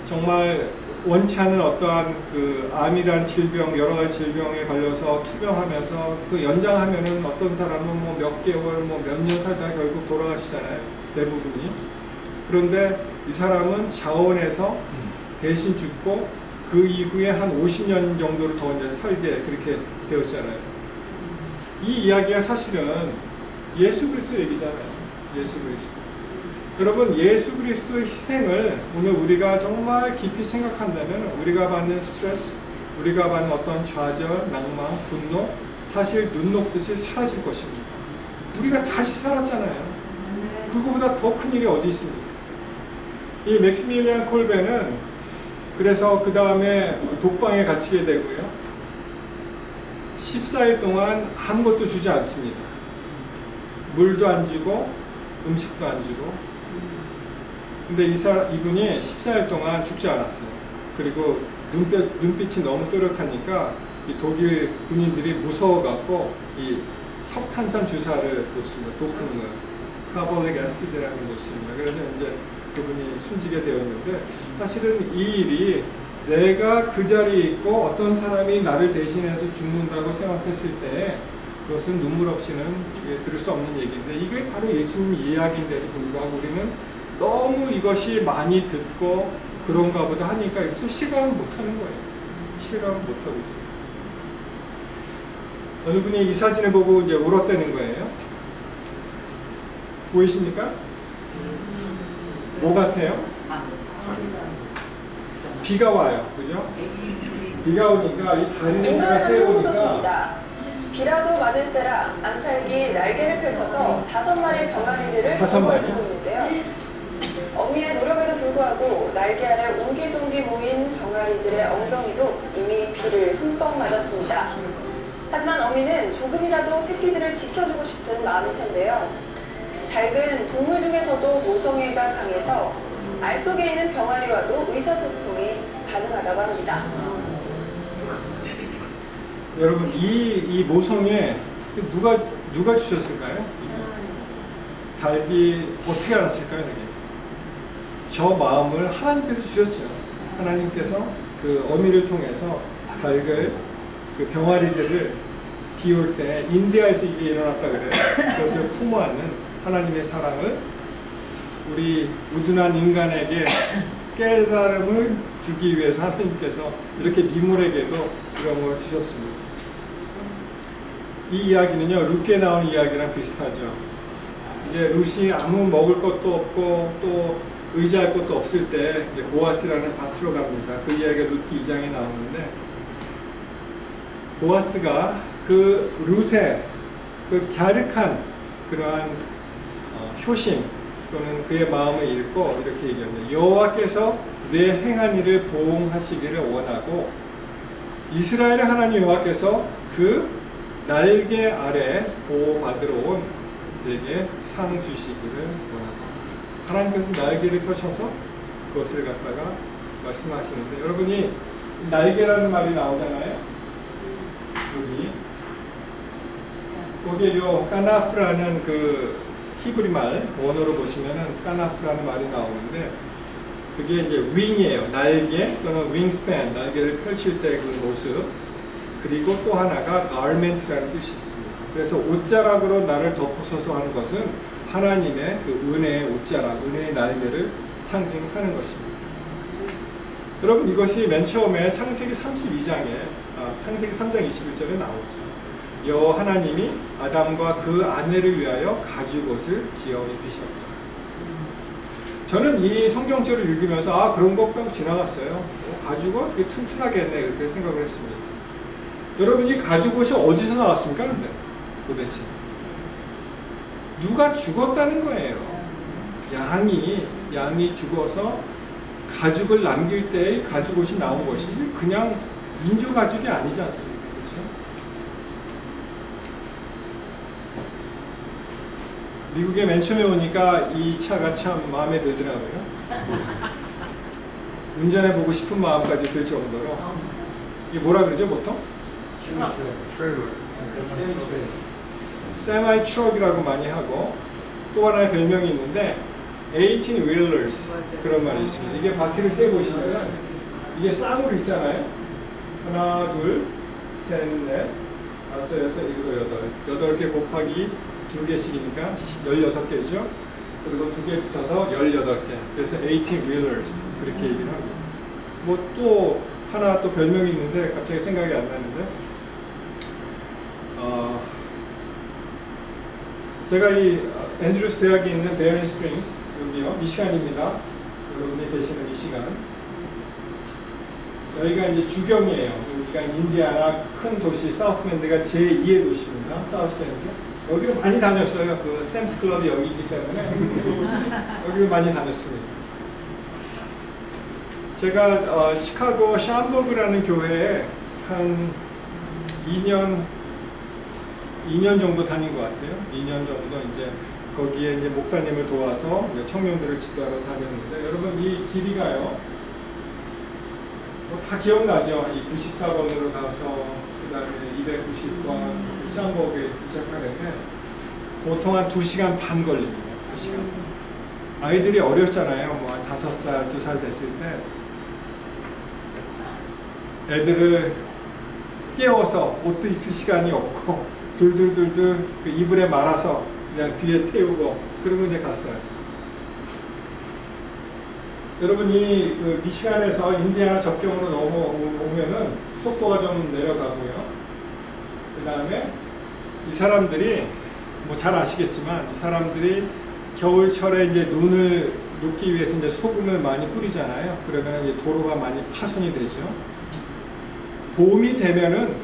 정말 원치 않은 어떠한 그 암이란 질병, 여러 가지 질병에 걸려서 투병하면서 그 연장하면은 어떤 사람은 뭐 몇 개월, 뭐 몇 년 살다 결국 돌아가시잖아요. 대부분이. 그런데 이 사람은 자원해서 대신 죽고 그 이후에 한 50년 정도를 더 이제 살게 그렇게 되었잖아요. 이 이야기가 사실은 예수 그리스도 얘기잖아요. 예수 그리스도. 여러분 예수 그리스도의 희생을 오늘 우리가 정말 깊이 생각한다면 우리가 받는 스트레스, 우리가 받는 어떤 좌절, 낭만, 분노 사실 눈 녹듯이 사라질 것입니다. 우리가 다시 살았잖아요. 그거보다 더 큰 일이 어디 있습니까? 이 맥시밀리안 콜베는 그래서 그 다음에 독방에 갇히게 되고요. 14일 동안 아무것도 주지 않습니다. 물도 안 주고 음식도 안 주고. 근데 이분이 14일 동안 죽지 않았어요. 그리고 눈빛이 너무 또렷하니까 이 독일 군인들이 무서워갖고 이 석탄산 주사를 놓습니다. 도크는 카볼릭 애시드라는 걸 놓습니다. 그래서 이제 그분이 숨지게 되었는데 사실은 이 일이 내가 그 자리에 있고 어떤 사람이 나를 대신해서 죽는다고 생각했을 때 그것은 눈물 없이는 들을 수 없는 얘기인데 이게 바로 예수님 이야기인데도 불구하고 우리는 너무 이것이 많이 듣고 그런가 보다 하니까 여기서 실감을 못하는 거예요. 실감을 못하고 있어요. 어느 분이 이 사진을 보고 이제 울었다는 거예요. 보이십니까? 뭐 같아요? 비가 와요. 그죠? 비가 오니까 이 다리를 제가 세우니까 비라도 맞을세라 암탉이 날개를 펼쳐서 5마리 병아리들을 보여주고 있는데요. 어미의 노력에도 불구하고 날개 아래 옹기종기 모인 병아리들의 엉덩이도 이미 비를 흠뻑 맞았습니다. 하지만 어미는 조금이라도 새끼들을 지켜주고 싶은 마음일 텐데요. 닭은 동물 중에서도 모성애가 강해서 알 속에 있는 병아리와도 의사소통이 가능하다고 합니다. 여러분 이 모성애 누가 주셨을까요? 닭이 어떻게 알았을까요? 되게? 저 마음을 하나님께서 주셨죠. 하나님께서 그 어미를 통해서 닭을 그 병아리들을 비올 때 인디아에서 이게 일어났다 그래요. 그것을 품어안는 하나님의 사랑을 우리 우둔한 인간에게 깨달음을 주기 위해서 하나님께서 이렇게 미물에게도 이런 걸 주셨습니다. 이 이야기는요 루크에 나오는 이야기랑 비슷하죠. 이제 룻이 아무 먹을 것도 없고 또 의지할 것도 없을 때 이제 보아스라는 밭으로 갑니다. 그 이야기가 룻 2장에 나오는데 보아스가 그 룻의 그 갸륵한 그러한 효심 또는 그의 마음을 읽고 이렇게 얘기합니다. 여호와께서 내 행한 일을 보응하시기를 원하고 이스라엘의 하나님 여호와께서 그 날개 아래 보호받으러 온 내게 상 주시기를 원하고 하나님께서 날개를 펼쳐서 그것을 갖다가 말씀하시는데 여러분이 날개라는 말이 나오잖아요. 거기에 요 까나프라는 그 히브리 말 원어로 보시면은 까나프라는 말이 나오는데 그게 이제 윙이에요. 날개 또는 윙스팬, 날개를 펼칠 때 그 모습. 그리고 또 하나가 garment라는 뜻이 있습니다. 그래서 옷자락으로 나를 덮어서서 하는 것은 하나님의 그 은혜의 옷자락, 은혜의 날개를 상징하는 것입니다. 여러분 이것이 맨 처음에 창세기 32장에 창세기 3장 21절에 나오죠. 여호와 하나님이 아담과 그 아내를 위하여 가죽옷을 지어 입히셨다. 저는 이 성경절을 읽으면서 그런 것 빼고 지나갔어요. 가죽옷? 이게 튼튼하게 했네 이렇게 생각을 했습니다. 여러분 이 가죽옷이 어디서 나왔습니까? 근데 도대체 누가 죽었다는 거예요. 양이 죽어서 가죽을 남길 때 가죽옷이 나온 것이지 그냥 민주 가죽이 아니지 않습니까? 그렇죠? 미국에 맨 처음에 오니까 이 차가 참 마음에 들더라고요. 운전해보고 싶은 마음까지 들 정도로. 이게 뭐라 그러죠 보통? 세마이 트럭이라고 많이 하고 또 하나의 별명이 있는데 18wheelers 그런 말이 있습니다. 이게 바퀴를 세 보시면 이게 쌍으로 있잖아요. 하나, 둘, 셋, 넷, 다섯, 여섯, 일곱, 8개 곱하기 2개씩이니까 16개죠. 그리고 2개 붙어서 18개. 그래서 18wheelers 그렇게 얘기를 하고 뭐 또 하나 또 별명이 있는데 갑자기 생각이 안 나는데 제가 이 앤드루스 대학에 있는 베어링 스프링스 여기요 미시간입니다. 여러분이 계시는 미시간 여기가 이제 주경이에요. 여기가 인디아나 큰 도시 사우스밴드가 제2의 도시입니다. 사우스밴드 여기로 많이 다녔어요. 그 샘스 클럽이 여기이기 때문에 여기로 많이 다녔습니다. 제가 시카고 샴버그라는 교회에 한 2년 정도 다닌 것 같아요. 2년 정도 이제 거기에 이제 목사님을 도와서 이제 청년들을 지도하러 다녔는데 여러분 이 길이가요. 다 기억나죠? 이 94번으로 가서 그 다음에 290번 샴버그에 도착하는데 보통 한 2시간 반 걸립니다. 2시간. 아이들이 어렸잖아요. 뭐 한 5살, 2살 됐을 때 애들을 깨워서 옷도 입힐 시간이 없고 둘둘둘둘 그 이불에 말아서 그냥 뒤에 태우고 그러고 이제 갔어요. 여러분이 그 미시간에서 인디아나 접경으로 넘어오면은 속도가 좀 내려가고요. 그 다음에 이 사람들이 뭐 잘 아시겠지만 이 사람들이 겨울철에 이제 눈을 녹기 위해서 이제 소금을 많이 뿌리잖아요. 그러면 이제 도로가 많이 파손이 되죠. 봄이 되면은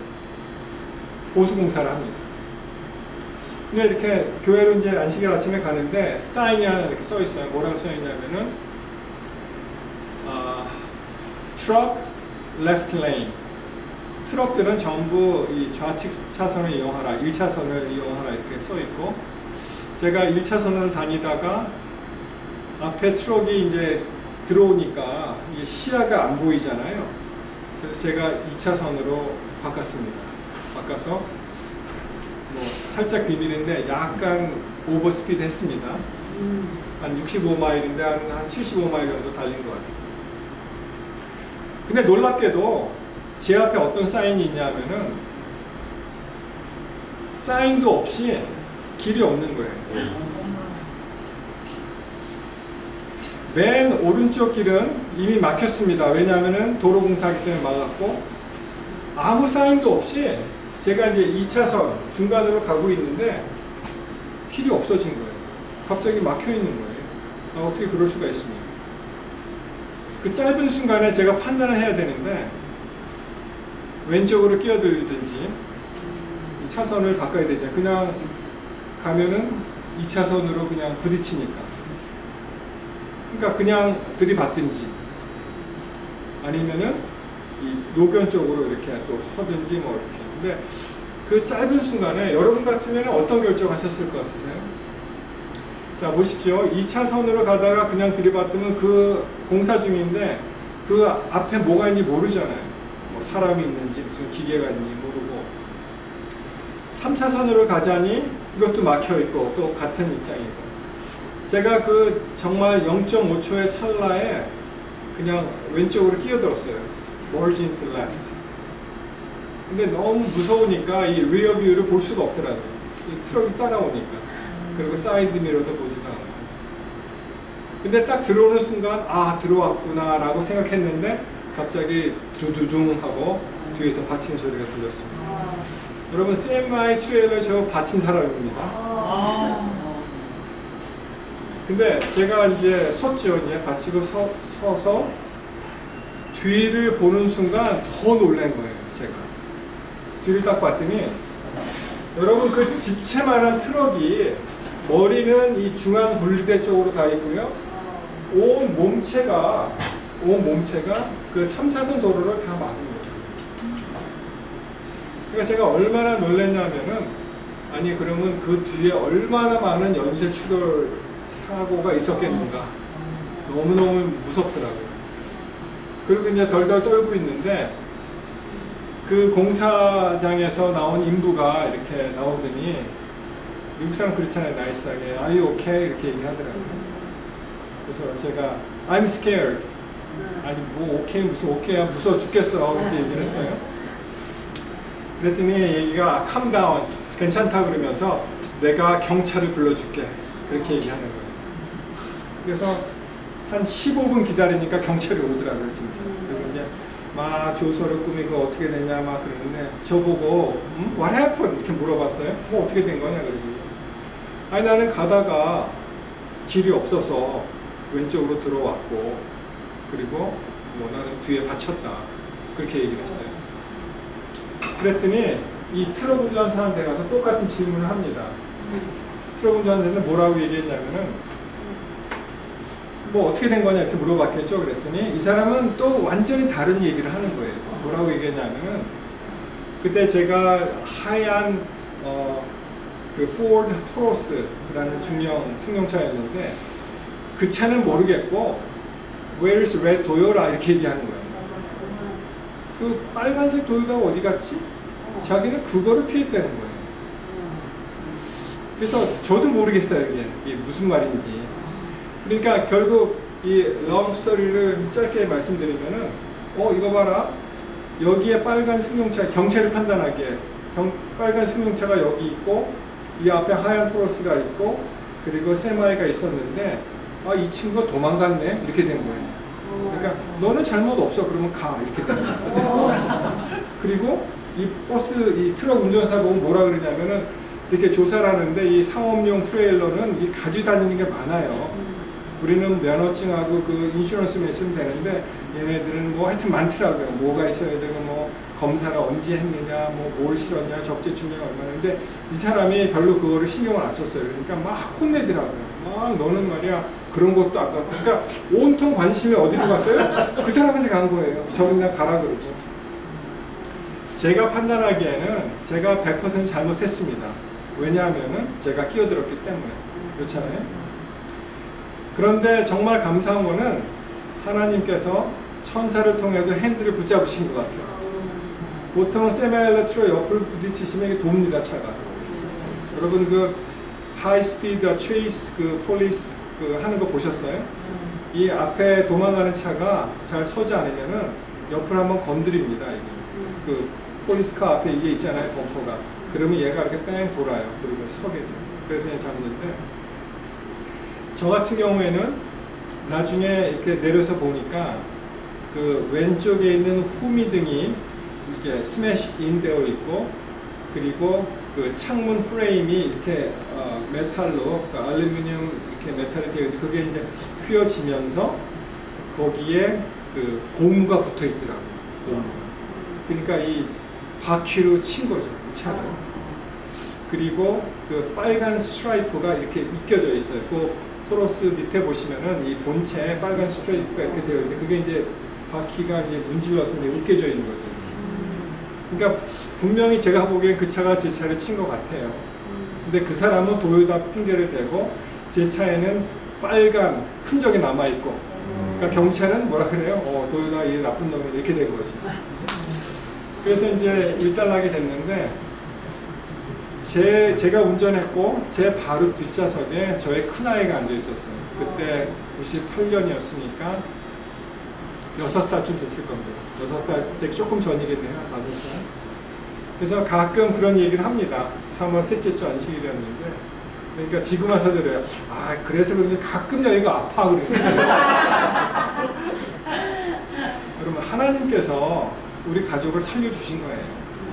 보수공사를 합니다. 근데 이렇게 교회로 이제 안식일 아침에 가는데 사인이 하나 이렇게 써 있어요. 뭐라고 써 있냐면은 truck left lane. 트럭들은 전부 이 좌측 차선을 이용하라, 1차선을 이용하라 이렇게 써 있고 제가 1차선을 다니다가 앞에 트럭이 이제 들어오니까 이게 시야가 안 보이잖아요. 그래서 제가 2차선으로 바꿨습니다. 바꿔서 뭐 살짝 비밀인데 약간 오버스피드 했습니다. 한 65마일인데 한 75마일 정도 달린 것 같아요. 근데 놀랍게도 제 앞에 어떤 사인이 있냐면은 사인도 없이 길이 없는 거예요. 맨 오른쪽 길은 이미 막혔습니다. 왜냐하면은 도로공사하기 때문에 막았고 아무 사인도 없이 제가 이제 2차선 중간으로 가고 있는데 길이 없어진 거예요. 갑자기 막혀 있는 거예요. 어떻게 그럴 수가 있습니까? 그 짧은 순간에 제가 판단을 해야 되는데 왼쪽으로 끼어들든지 이 차선을 바꿔야 되죠. 그냥 가면은 2차선으로 그냥 부딪히니까. 그러니까 그냥 들이받든지 아니면은 이 노견 쪽으로 이렇게 또 서든지 뭐 이렇게. 근데 그 짧은 순간에 여러분 같으면 어떤 결정하셨을 것 같으세요? 자, 보십시오. 2차선으로 가다가 그냥 들이받으면 그 공사 중인데 그 앞에 뭐가 있는지 모르잖아요. 뭐 사람이 있는지 무슨 기계가 있는지 모르고. 3차선으로 가자니 이것도 막혀 있고 또 같은 입장이고. 제가 그 정말 0.5초의 찰나에 그냥 왼쪽으로 끼어들었어요. Merge into left. 근데 너무 무서우니까 이 리어 뷰를 볼 수가 없더라고요. 이 트럭이 따라오니까. 그리고 사이드 미러도 보지도 않아요. 근데 딱 들어오는 순간 아 들어왔구나 라고 생각했는데 갑자기 두두둥 하고 뒤에서 받치는 소리가 들렸습니다. 여러분 세마이 트레일러 저 받친 사람입니다. 근데 제가 이제 섰죠. 이제 받치고 서서 뒤를 보는 순간 더 놀란 거예요. 제가 뒤를 딱 봤더니 여러분 그 집채만한 트럭이 머리는 이 중앙 분리대 쪽으로 가 있고요. 온 몸체가 그 3차선 도로를 다 막은 거예요. 그러니까 제가 얼마나 놀랐냐면은 아니 그러면 그 뒤에 얼마나 많은 연쇄 추돌 사고가 있었겠는가. 너무너무 무섭더라고요. 그리고 이제 덜덜 떨고 있는데 그 공사장에서 나온 인부가 이렇게 나오더니 미국 사람 그렇잖아요. 나이스하게 Are you okay? 이렇게 얘기하더라고요. 그래서 제가 I'm scared. 아니 뭐 오케이 무슨 오케이야 무서워 죽겠어 이렇게 얘기를 했어요. 그랬더니 얘기가 calm down 괜찮다 그러면서 내가 경찰을 불러줄게 그렇게 얘기하는 거예요. 그래서 한 15분 기다리니까 경찰이 오더라고요 진짜. 그리고 이제 막 조서를 꾸미고 어떻게 됐냐 막 그러는데 저보고 What happened? 이렇게 물어봤어요. 뭐 어떻게 된 거냐 그러더니 아니 나는 가다가 길이 없어서 왼쪽으로 들어왔고 그리고 뭐 나는 뒤에 받쳤다 그렇게 얘기를 했어요. 그랬더니 이 트럭 운전사한테 가서 똑같은 질문을 합니다. 트럭 운전사한테는 뭐라고 얘기했냐면은 뭐 어떻게 된 거냐 이렇게 물어봤겠죠. 그랬더니 이 사람은 또 완전히 다른 얘기를 하는 거예요. 뭐라고 얘기했냐면은 그때 제가 하얀 그 포드 토로스라는 중형 승용차였는데 그 차는 모르겠고 Where's red Toyota 이렇게 얘기하는 거예요. 그 빨간색 도요타가 어디 갔지? 자기는 그거를 피했다는 거예요. 그래서 저도 모르겠어요 이게 무슨 말인지. 그러니까 결국 이 롱 스토리를 짧게 말씀드리면은 이거 봐라 여기에 빨간 승용차 경찰이 판단하기에 빨간 승용차가 여기 있고 이 앞에 하얀 토로스가 있고 그리고 세마이가 있었는데 이 친구가 도망갔네 이렇게 된 거예요. 그러니까 너는 잘못 없어 그러면 가 이렇게 된 거예요. 그리고 이 이 트럭 운전사 보고 뭐라 그러냐면은 이렇게 조사를 하는데 이 상업용 트레일러는 이 가지고 다니는 게 많아요. 우리는 면허증하고 그 인슈런스만 있으면 되는데 얘네들은 뭐 하여튼 많더라고요. 뭐가 있어야 되고 뭐 검사를 언제 했느냐 뭐 뭘 실었냐 적재 중량이 얼마인데 이 사람이 별로 그거를 신경을 안 썼어요. 그러니까 막 혼내더라고요. 막 너는 말이야 그런 것도 아까 그러니까 온통 관심이 어디로 갔어요? 그 사람한테 간 거예요. 저 그냥 가라 그러고. 제가 판단하기에는 제가 100% 잘못했습니다. 왜냐하면은 제가 끼어들었기 때문에. 그렇잖아요. 그런데 정말 감사한 거는 하나님께서 천사를 통해서 핸들을 붙잡으신 것 같아요. 보통 세마일러 트럭 옆을 부딪히시면 이게 돕니다, 차가. 여러분 그 하이스피드 체이스 그 폴리스 그 하는 거 보셨어요? 이 앞에 도망가는 차가 잘 서지 않으면은 옆을 한번 건드립니다. 이게. 그 폴리스카 앞에 이게 있잖아요, 범퍼가. 그러면 얘가 이렇게 뺑 돌아요. 그리고 서게 돼요. 그래서 그냥 잡는데 저 같은 경우에는 나중에 이렇게 내려서 보니까 그 왼쪽에 있는 후미등이 이렇게 스매시 인 되어 있고 그리고 그 창문 프레임이 이렇게 메탈로 그 알루미늄 이렇게 메탈이 되어 있는데 그게 이제 휘어지면서 거기에 그 고무가 붙어 있더라고요. 고무가. 그러니까 이 바퀴로 친 거죠, 이 차를. 그리고 그 빨간 스트라이프가 이렇게 묶여져 있어요. 그 토로스 밑에 보시면은 이 본체에 빨간 스트라이프가 이렇게 되어 있는데 그게 이제 바퀴가 이제 문질러서 이제 으깨져 있는 거죠. 그러니까 분명히 제가 보기엔 그 차가 제 차를 친 것 같아요. 근데 그 사람은 도요타 핑계를 대고 제 차에는 빨간 흔적이 남아 있고, 그러니까 경찰은 뭐라 그래요? 도요타 이 나쁜 놈이 이렇게 된 거죠. 그래서 이제 일단하게 됐는데 제가 운전했고 제 바로 뒷좌석에 저의 큰아이가 앉아 있었어요. 그때 98년이었으니까 6살쯤 됐을 겁니다. 6살 때 조금 전이겠네요. 5살. 그래서 가끔 그런 얘기를 합니다. 3월 셋째 주 안식일이었는데, 그러니까 지금 와서 들어요. 아, 그래서 그런지 가끔 여기가 아파 그래요. 여러분, 하나님께서 우리 가족을 살려주신 거예요.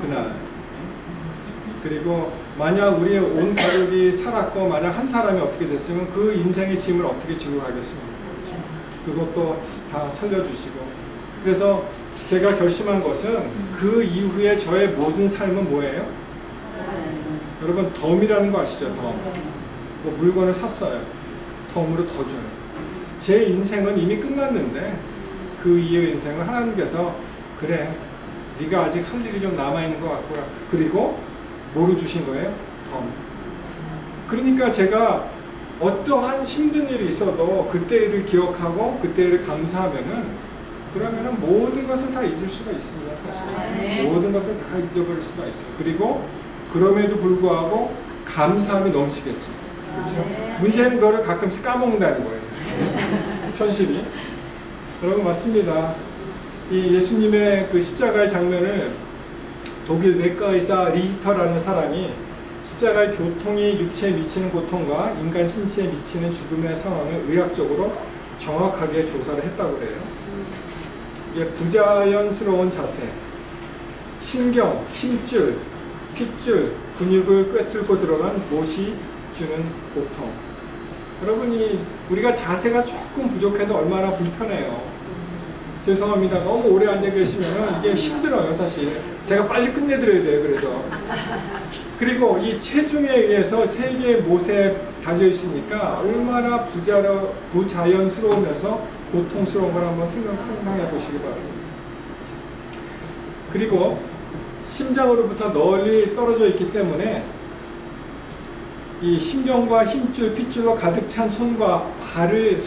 그날. 그리고 만약 우리의 온 가족이 살았고 만약 한 사람이 어떻게 됐으면 그 인생의 짐을 어떻게 지고 가겠습니까? 그것도 다 살려주시고. 그래서 제가 결심한 것은 그 이후에 저의 모든 삶은 뭐예요? 여러분, 덤이라는 거 아시죠? 덤. 뭐 물건을 샀어요. 덤으로 더 줘요. 제 인생은 이미 끝났는데 그 이후의 인생은 하나님께서 그래, 네가 아직 할 일이 좀 남아있는 것 같구나. 그리고 뭐로 주신 거예요? 덤. 그러니까 제가 어떠한 힘든 일이 있어도 그때 일을 기억하고 그때 일을 감사하면은 그러면은 모든 것을 다 잊을 수가 있습니다. 사실 모든 것을 다 잊어버릴 수가 있어요. 그리고 그럼에도 불구하고 감사함이 넘치겠죠. 그렇죠? 문제는 그거를 가끔씩 까먹는다는 거예요. 현실이. 여러분, 맞습니다. 이 예수님의 그 십자가의 장면을 독일 내과 의사 리히터라는 사람이 십자가의 교통이 육체에 미치는 고통과 인간 신체에 미치는 죽음의 상황을 의학적으로 정확하게 조사를 했다고 그래요. 이게 부자연스러운 자세, 신경, 힘줄, 핏줄, 근육을 꿰뚫고 들어간 못이 주는 고통. 여러분이 우리가 자세가 조금 부족해도 얼마나 불편해요. 죄송합니다. 너무 오래 앉아 계시면 이게 힘들어요, 사실. 제가 빨리 끝내드려야 돼요, 그래서. 그리고 이 체중에 의해서 세 개의 못에 달려있으니까 얼마나 부자연스러우면서 고통스러운 걸 한번 생각해 보시기 바랍니다. 그리고 심장으로부터 널리 떨어져 있기 때문에 이 신경과 힘줄, 핏줄로 가득 찬 손과 발을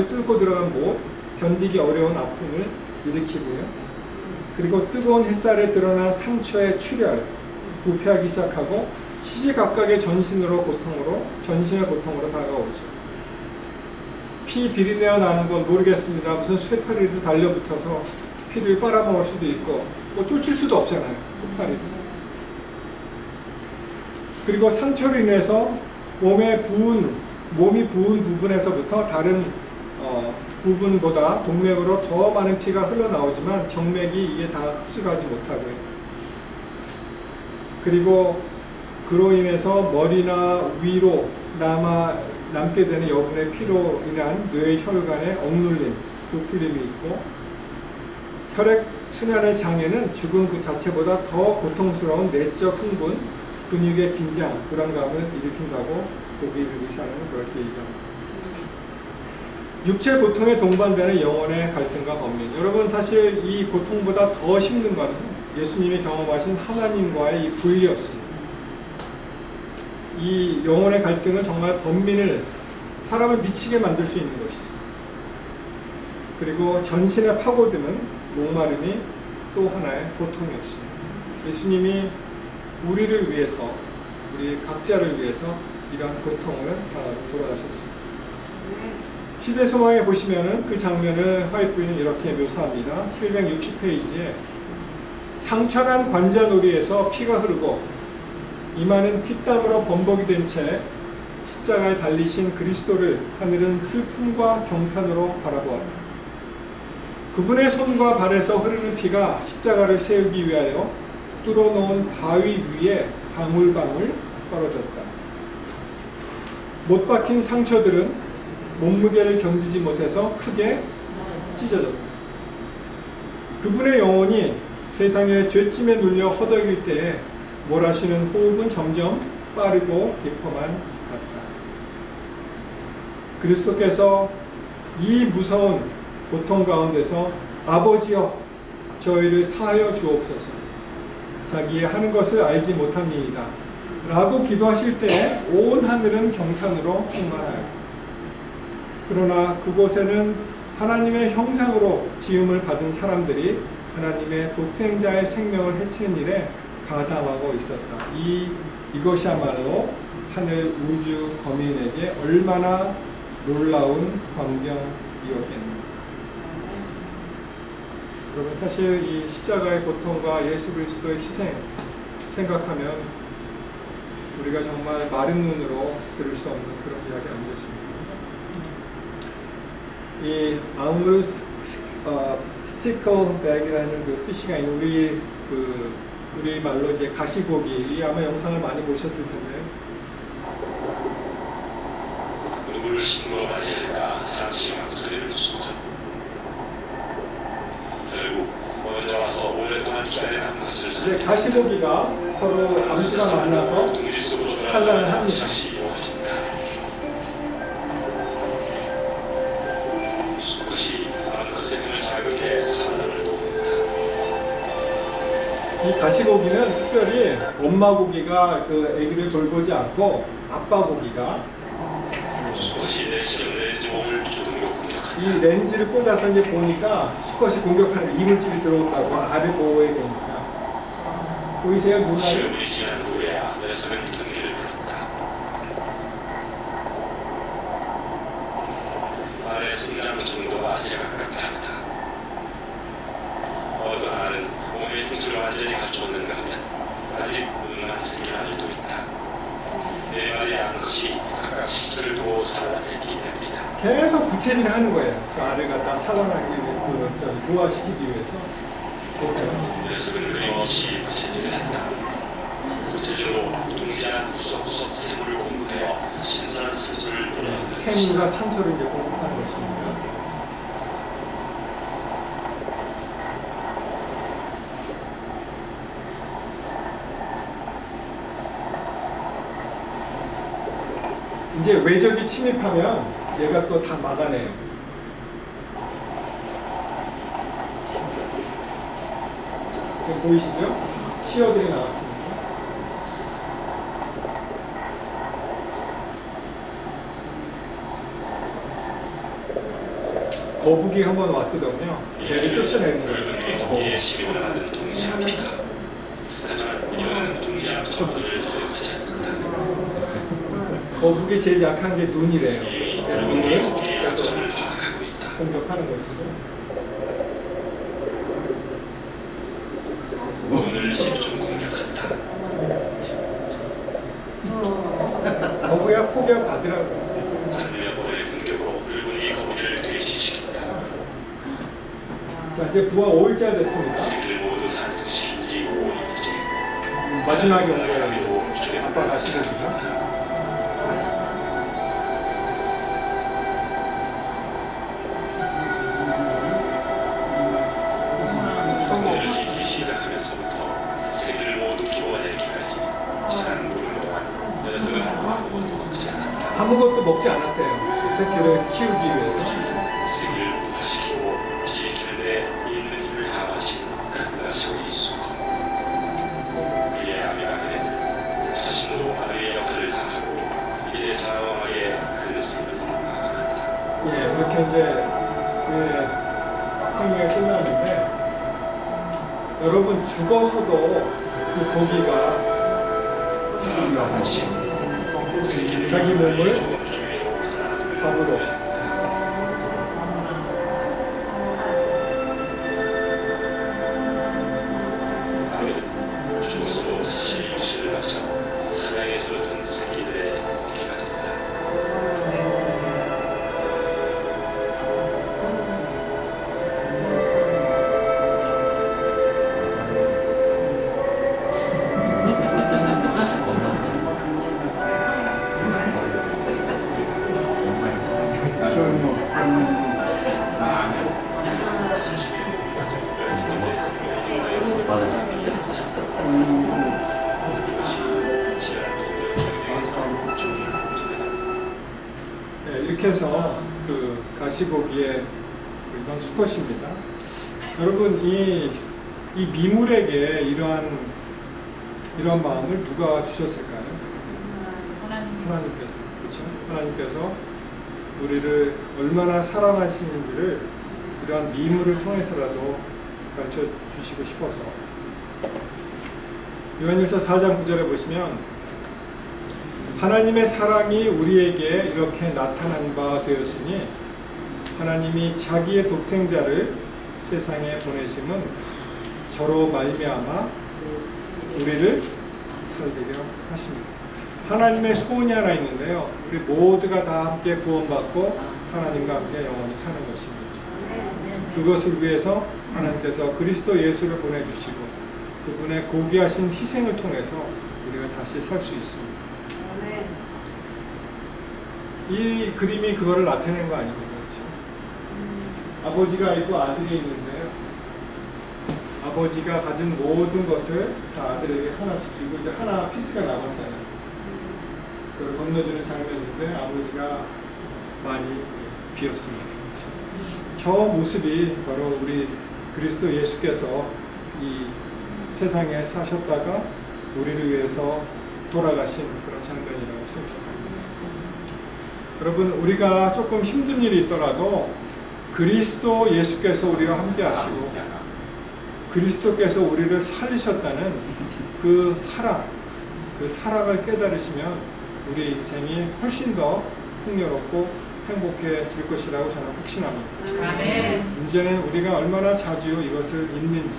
뚫고 들어간 못, 견디기 어려운 아픔을 일으키고요. 그리고 뜨거운 햇살에 드러난 상처의 출혈, 부패하기 시작하고 시시각각의 전신의 고통으로 다가오죠. 피 비린내가 나는 건 모르겠습니다. 무슨 쇠파리도 달려붙어서 피를 빨아먹을 수도 있고 뭐 쫓을 수도 없잖아요. 쇠파리도. 그리고 상처로 인해서 몸이 부은 부분에서부터 다른 부분보다 동맥으로 더 많은 피가 흘러나오지만 정맥이 이게 다 흡수하지 못하고요. 그리고 그로 인해서 머리나 위로 남게 되는 여분의 피로 인한 뇌혈관의 억눌림, 부풀림이 있고 혈액순환의 장애는 죽음 그 자체보다 더 고통스러운 내적 흥분, 근육의 긴장, 불안감을 일으킨다고 독일 의사는 그렇게 얘기합니다. 육체 고통에 동반되는 영혼의 갈등과 번민. 여러분, 사실 이 고통보다 더 힘든 것은 예수님이 경험하신 하나님과의 이 분리였습니다. 이 영혼의 갈등은 정말 번민을 사람을 미치게 만들 수 있는 것이죠. 그리고 전신에 파고드는 목마름이 또 하나의 고통이었습니다. 예수님이 우리를 위해서, 우리 각자를 위해서 이러한 고통을 돌아가셨습니다. 시대소망에 보시면은 그 장면을 화이트부인은 이렇게 묘사합니다. 760페이지에 상처난 관자놀이에서 피가 흐르고 이마는 피땀으로 범벅이 된 채 십자가에 달리신 그리스도를 하늘은 슬픔과 경탄으로 바라보았다. 그분의 손과 발에서 흐르는 피가 십자가를 세우기 위하여 뚫어놓은 바위 위에 방울방울 떨어졌다. 못 박힌 상처들은 몸무게를 견디지 못해서 크게 찢어졌다. 그분의 영혼이 세상의 죄짐에 눌려 허덕일 때에 몰아쉬는 호흡은 점점 빠르고 깊어만 갔다. 그리스도께서 이 무서운 고통 가운데서 아버지여 저희를 사하여 주옵소서, 자기의 하는 것을 알지 못합니다 라고 기도하실 때 온 하늘은 경탄으로 충만하여, 그러나 그곳에는 하나님의 형상으로 지음을 받은 사람들이 하나님의 독생자의 생명을 해치는 일에 가담하고 있었다. 이것이야말로 하늘 우주 거민에게 얼마나 놀라운 광경이었겠는가. 여러분, 사실 이 십자가의 고통과 예수 그리스도의 희생 생각하면 우리가 정말 마른 눈으로 들을 수 없는 그런 이야기 아니겠습니까? 이 아우르 스티커백이라는 그 피시가 있는 우리 말로 이제 가시고기, 이 아마 영상을 많이 보셨을 텐데, 누구를 신으로 맞이할까 잠시 망설이는 순간, 결국 먼저 와서 오랫동안 기다리는 것을 이제 가시고기가 서로 암시가 만나서 동지 속으로 산란을 합니다. 다시 이루어진다. 수컷이 암컷의 등을 자극해 산란을 돕는다. 이 가시고기는 특별히 엄마 고기가 그 아기를 돌보지 않고 아빠 고기가 수컷이 내시경 렌즈 몸을 주둥이로 공격한다. 이 렌즈를 꽂아서 이제 보니까 수컷이 공격하는 이물질이 들어온다고 알을 보호해야 되니까. 보이세요? 눈알? 시험이 지난 후에야 녀석은 경기를 풀었다. 알의 성장 정도가 제각각하다. 어떤 알은 몸의 힘줄을 완전히 갖추었는가 하면 아직 무능한 생긴 알도 있다. 네 마리의 암컷이 각각 시체를 두고 살아냈기 때문이다. 계속 부채질을 하는 거예요. 저 알을 갖다 살아나기 위해, 노화시키기 위해서. 보세요. 녀석은 끊임없이 부채질을 한다. 부채질로 둥지한 구석구석 샘물을 공급하여 신선한 산소를 보내는 생물과 산소를 이제 공급하는 것입니다. 이제 외적이 침입하면 얘가 또 다 막아내요. 보이시죠? 치어들이 나왔습니다. 거북이 한번 왔거든요. 걔를 쫓아내는 거예요. 거기에 침입을 하는 둥지합니다. 하지만 이는 둥지합 접근을 허용하지 않는다. 거북이 제일 약한 게 눈이래요. 이 눈을 거북이의 약점을 파악하고 있다. 공격하는 것이죠. 눈을 집중 공격한다. 거북이가 포기하고 가더라고요. 한몇 번의 공격으로 붉은 이 거북이를 돼지시킨다. 자, 이제 부하 5일째가 됐습니다. 새끼를 모두 탄생시킨 지 5일째. 마지막에 온 거예요. 아빠 가시고기가. 성공을 짓기 시작하면서부터 새끼를 모두 키워내기까지 지난 무른 동안 녀석은 아무것도 먹지 않았다. 아무것도 먹지 않았대요. 새끼를 키우기 위해서. 새끼를 부화시키고 지키는데 있는 힘을 다하신 큰가시의 수컷. 그의 아비가 그는 자신도 아비의 역할을 다하고 이제 장엄하게 그 삶을 나아간다. 예, 이렇게 이제 그 생명이 끝났는데, 여러분 죽어서도 그 고기가 자기 몸을 밥으로 죽어서도 자신의 육신을 바쳐 사냥에서 든 새끼들의 먹이가 된다. 같이 보기에 이건 수컷입니다. 여러분 이 미물에게 이러한 마음을 누가 주셨을까요? 하나님께서. 그렇죠? 하나님께서 우리를 얼마나 사랑하시는지를 이러한 미물을 통해서라도 가르쳐 주시고 싶어서. 요한일서 4장 9절에 보시면 하나님의 사랑이 우리에게 이렇게 나타난 바 되었으니 하나님이 자기의 독생자를 세상에 보내심은 저로 말미암아 우리를 살리려 하십니다. 하나님의 소원이 하나 있는데요. 우리 모두가 다 함께 구원받고 하나님과 함께 영원히 사는 것입니다. 그것을 위해서 하나님께서 그리스도 예수를 보내주시고 그분의 고귀하신 희생을 통해서 우리가 다시 살 수 있습니다. 이 그림이 그거를 나타낸 거 아닙니까? 그렇죠? 아버지가 있고 아들이 있는데요. 아버지가 가진 모든 것을 다 아들에게 하나씩 주고 이제 하나 피스가 남았잖아요. 그걸 건너주는 장면인데 아버지가 많이 비었습니다. 그렇죠? 저 모습이 바로 우리 그리스도 예수께서 이 세상에 사셨다가 우리를 위해서 돌아가신 그런 장면이라고 생각합니다. 여러분 우리가 조금 힘든 일이 있더라도 그리스도 예수께서 우리와 함께 하시고 그리스도께서 우리를 살리셨다는 그 사랑을 깨달으시면 우리 인생이 훨씬 더 풍요롭고 행복해질 것이라고 저는 확신합니다. 아멘. 문제는 우리가 얼마나 자주 이것을 잊는지,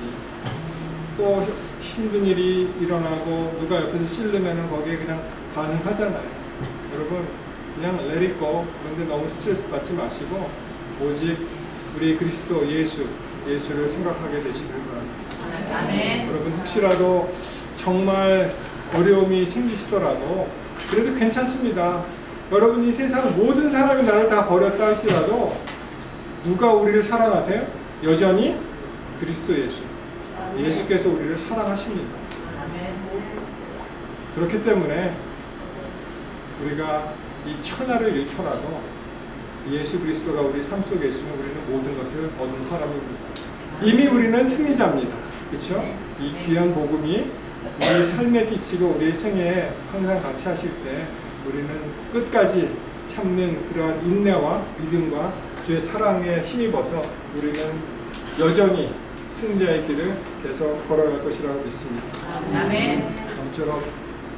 또 힘든 일이 일어나고 누가 옆에서 찔르면 거기에 그냥 반응하잖아요. 여러분 그냥 let it go. 그런데 너무 스트레스 받지 마시고 오직 우리 그리스도 예수를 생각하게 되시길 바랍니다. 아멘. 여러분 혹시라도 정말 어려움이 생기시더라도 그래도 괜찮습니다. 여러분 이 세상 모든 사람이 나를 다 버렸다 할지라도 누가 우리를 사랑하세요? 여전히 그리스도 예수께서 우리를 사랑하십니다. 그렇기 때문에 우리가 이 천하를 잃더라도 예수 그리스도가 우리 삶 속에 있으면 우리는 모든 것을 얻은 사람입니다. 이미 우리는 승리자입니다. 그렇죠? 이 귀한 복음이 우리 삶에 끼치고 우리 생애에 항상 같이 하실 때 우리는 끝까지 참는 그러한 인내와 믿음과 주의 사랑에 힘입어서 우리는 여전히 승자의 길을 계속 걸어갈 것이라고 믿습니다. 아멘. 아무쪼록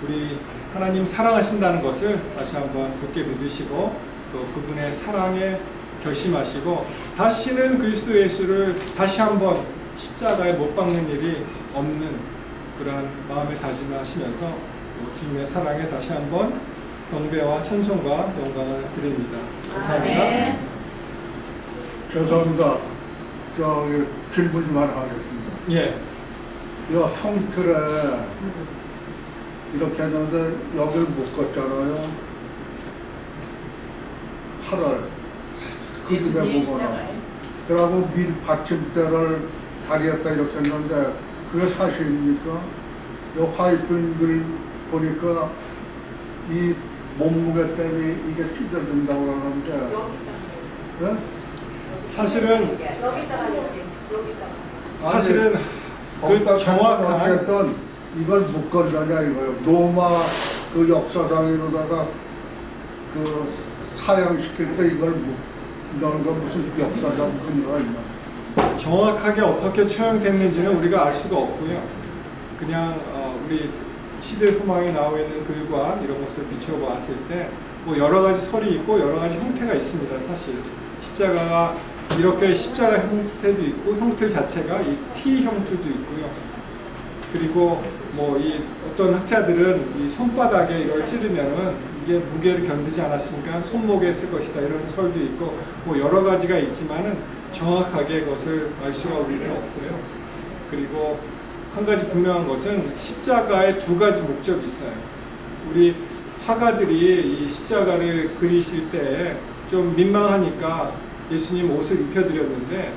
우리 하나님 사랑하신다는 것을 다시 한번 굳게 믿으시고 또 그분의 사랑에 결심하시고 다시는 그리스도 예수를 다시 한번 십자가에 못 박는 일이 없는 그러한 마음의 다짐을 하시면서 주님의 사랑에 다시 한번 경배와 찬송과 영광을 드립니다. 감사합니다. 아멘. 죄송합니다. 저기 질문 좀 하나 하겠습니다. 예. 이 형틀에 이렇게 했는데 여기를 묶었잖아요. 팔을 그 집에 보거나 그러고 밀 받침대를 다리에다 이렇게 했는데 그게 사실입니까? 이 화이트를 보니까 이 몸무게 때문에 이게 찢어진다고 그러는데 네? 사실은 그 정확한 어쨌든 이걸 묶었느냐 이거예요. 로마 그 역사상으로다가 그 사양시킬 때 이걸 넣는 건 무슨 역사상 근거가 있나? 정확하게 어떻게 처형됐는지는 우리가 알 수가 없고요. 그냥 우리 시대 후망에 나와 있는 글과 이런 것을 비춰보았을 때 뭐 여러 가지 설이 있고 여러 가지 형태가 있습니다. 사실 십자가가 이렇게 십자가 형태도 있고 형태 자체가 이 T 형태도 있고요. 그리고 뭐 이 어떤 학자들은 이 손바닥에 이걸 찌르면은 이게 무게를 견디지 않았으니까 손목에 쓸 것이다 이런 설도 있고 뭐 여러 가지가 있지만은 정확하게 그것을 알 수가 우리는 없고요. 그리고 한 가지 분명한 것은 십자가에 두 가지 목적이 있어요. 우리 화가들이 이 십자가를 그리실 때 좀 민망하니까 예수님 옷을 입혀드렸는데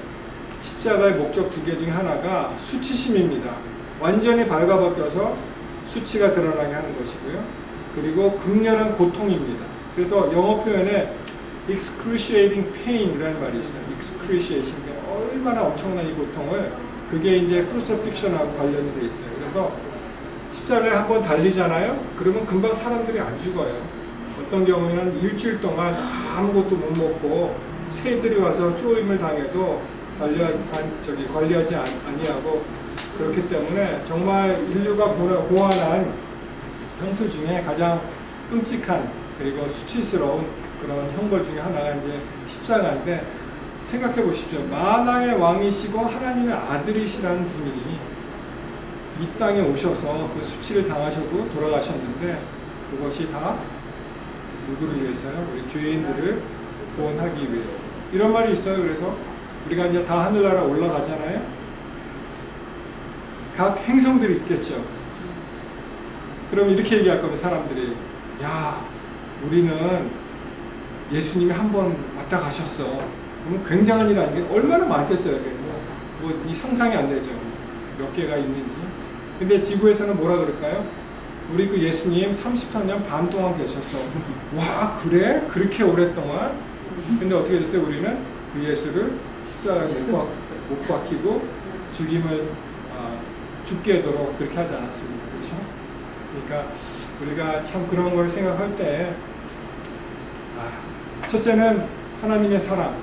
십자가의 목적 두 개 중에 하나가 수치심입니다. 완전히 발가벗겨서 수치가 드러나게 하는 것이고요. 그리고 극렬한 고통입니다. 그래서 영어 표현에 excruciating pain이라는 말이 있어요. excruciating, 얼마나 엄청난 이 고통을, 그게 이제 crucifixion하고 관련이 돼 있어요. 그래서 십자가에 한번 달리잖아요. 그러면 금방 사람들이 안 죽어요. 어떤 경우에는 일주일 동안 아무것도 못 먹고 새들이 와서 쪼임을 당해도 관리하지 아니하고, 그렇기 때문에 정말 인류가 보완한 형틀 중에 가장 끔찍한 그리고 수치스러운 그런 형벌 중에 하나가 이제 십자가인데, 생각해 보십시오. 만왕의 왕이시고 하나님의 아들이시라는 분이 이 땅에 오셔서 그 수치를 당하시고 돌아가셨는데, 그것이 다 누구를 위해서요? 우리 죄인들을 구원하기 위해서. 이런 말이 있어요. 그래서 우리가 이제 다 하늘나라 올라가잖아요. 각 행성들이 있겠죠. 그럼 이렇게 얘기할 겁니다. 사람들이, 야, 우리는 예수님이 한 번 왔다 가셨어. 그러면 굉장한 일 아니겠어요? 얼마나 많겠어요. 이 상상이 안 되죠. 몇 개가 있는지. 근데 지구에서는 뭐라 그럴까요? 우리 그 예수님 33년 반 동안 계셨어. 와, 그래? 그렇게 오랫동안? 근데 어떻게 됐어요? 우리는 그 예수를 십자가에 못 박히고 죽게 하도록 그렇게 하지 않았습니다. 그렇죠? 그러니까 우리가 참 그런 걸 생각할 때, 첫째는 하나님의 사랑,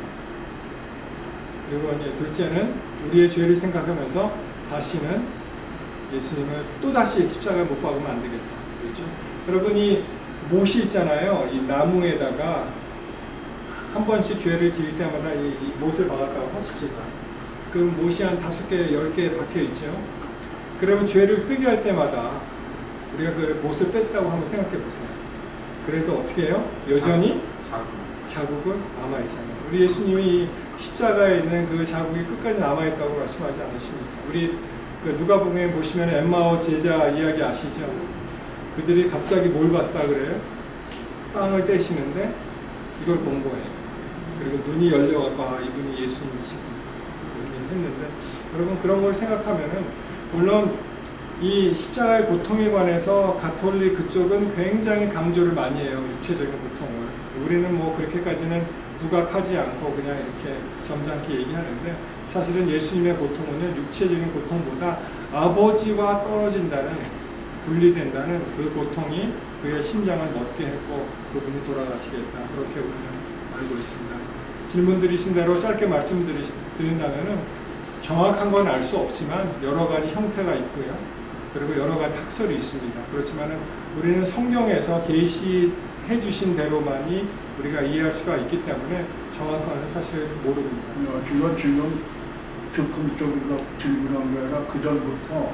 그리고 이제 둘째는 우리의 죄를 생각하면서 다시는 예수님을 또다시 십자가에 못 박으면 안 되겠다. 그렇죠? 여러분, 이 못이 있잖아요. 이 나무에다가 한 번씩 죄를 지을 때마다 이 못을 박았다고 하십시오. 그 못이 한 5개, 10개 박혀 있죠. 그러면 죄를 회개할 때마다 우리가 그 못을 뺐다고 한번 생각해 보세요. 그래도 어떻게 해요? 여전히 자국은 남아있잖아요. 우리 예수님이 십자가에 있는 그 자국이 끝까지 남아있다고 말씀하지 않으십니까? 우리 그 누가복음에 보시면 엠마오 제자 이야기 아시죠? 그들이 갑자기 뭘 봤다 그래요? 빵을 떼시는데 이걸 본 거예요. 그리고 눈이 열려갖고 이분이 예수님이시구나 했는데, 여러분 그런 걸 생각하면은, 물론 이 십자가의 고통에 관해서 가톨릭 그쪽은 굉장히 강조를 많이 해요. 육체적인 고통을. 우리는 뭐 그렇게까지는 부각하지 않고 그냥 이렇게 점잖게 얘기하는데, 사실은 예수님의 고통은 육체적인 고통보다 아버지와 떨어진다는, 분리된다는 그 고통이 그의 심장을 멎게 했고 그분이 돌아가시겠다, 그렇게 우리는 알고 있습니다. 질문드리신 대로 짧게 말씀드린다면 정확한 건 알 수 없지만 여러 가지 형태가 있고요. 그리고 여러 가지 학설이 있습니다. 그렇지만 우리는 성경에서 계시해 주신 대로만이 우리가 이해할 수가 있기 때문에 정확한 건 사실 모릅니다. 지금 적극적으로 질문한 게 아니라 그 전부터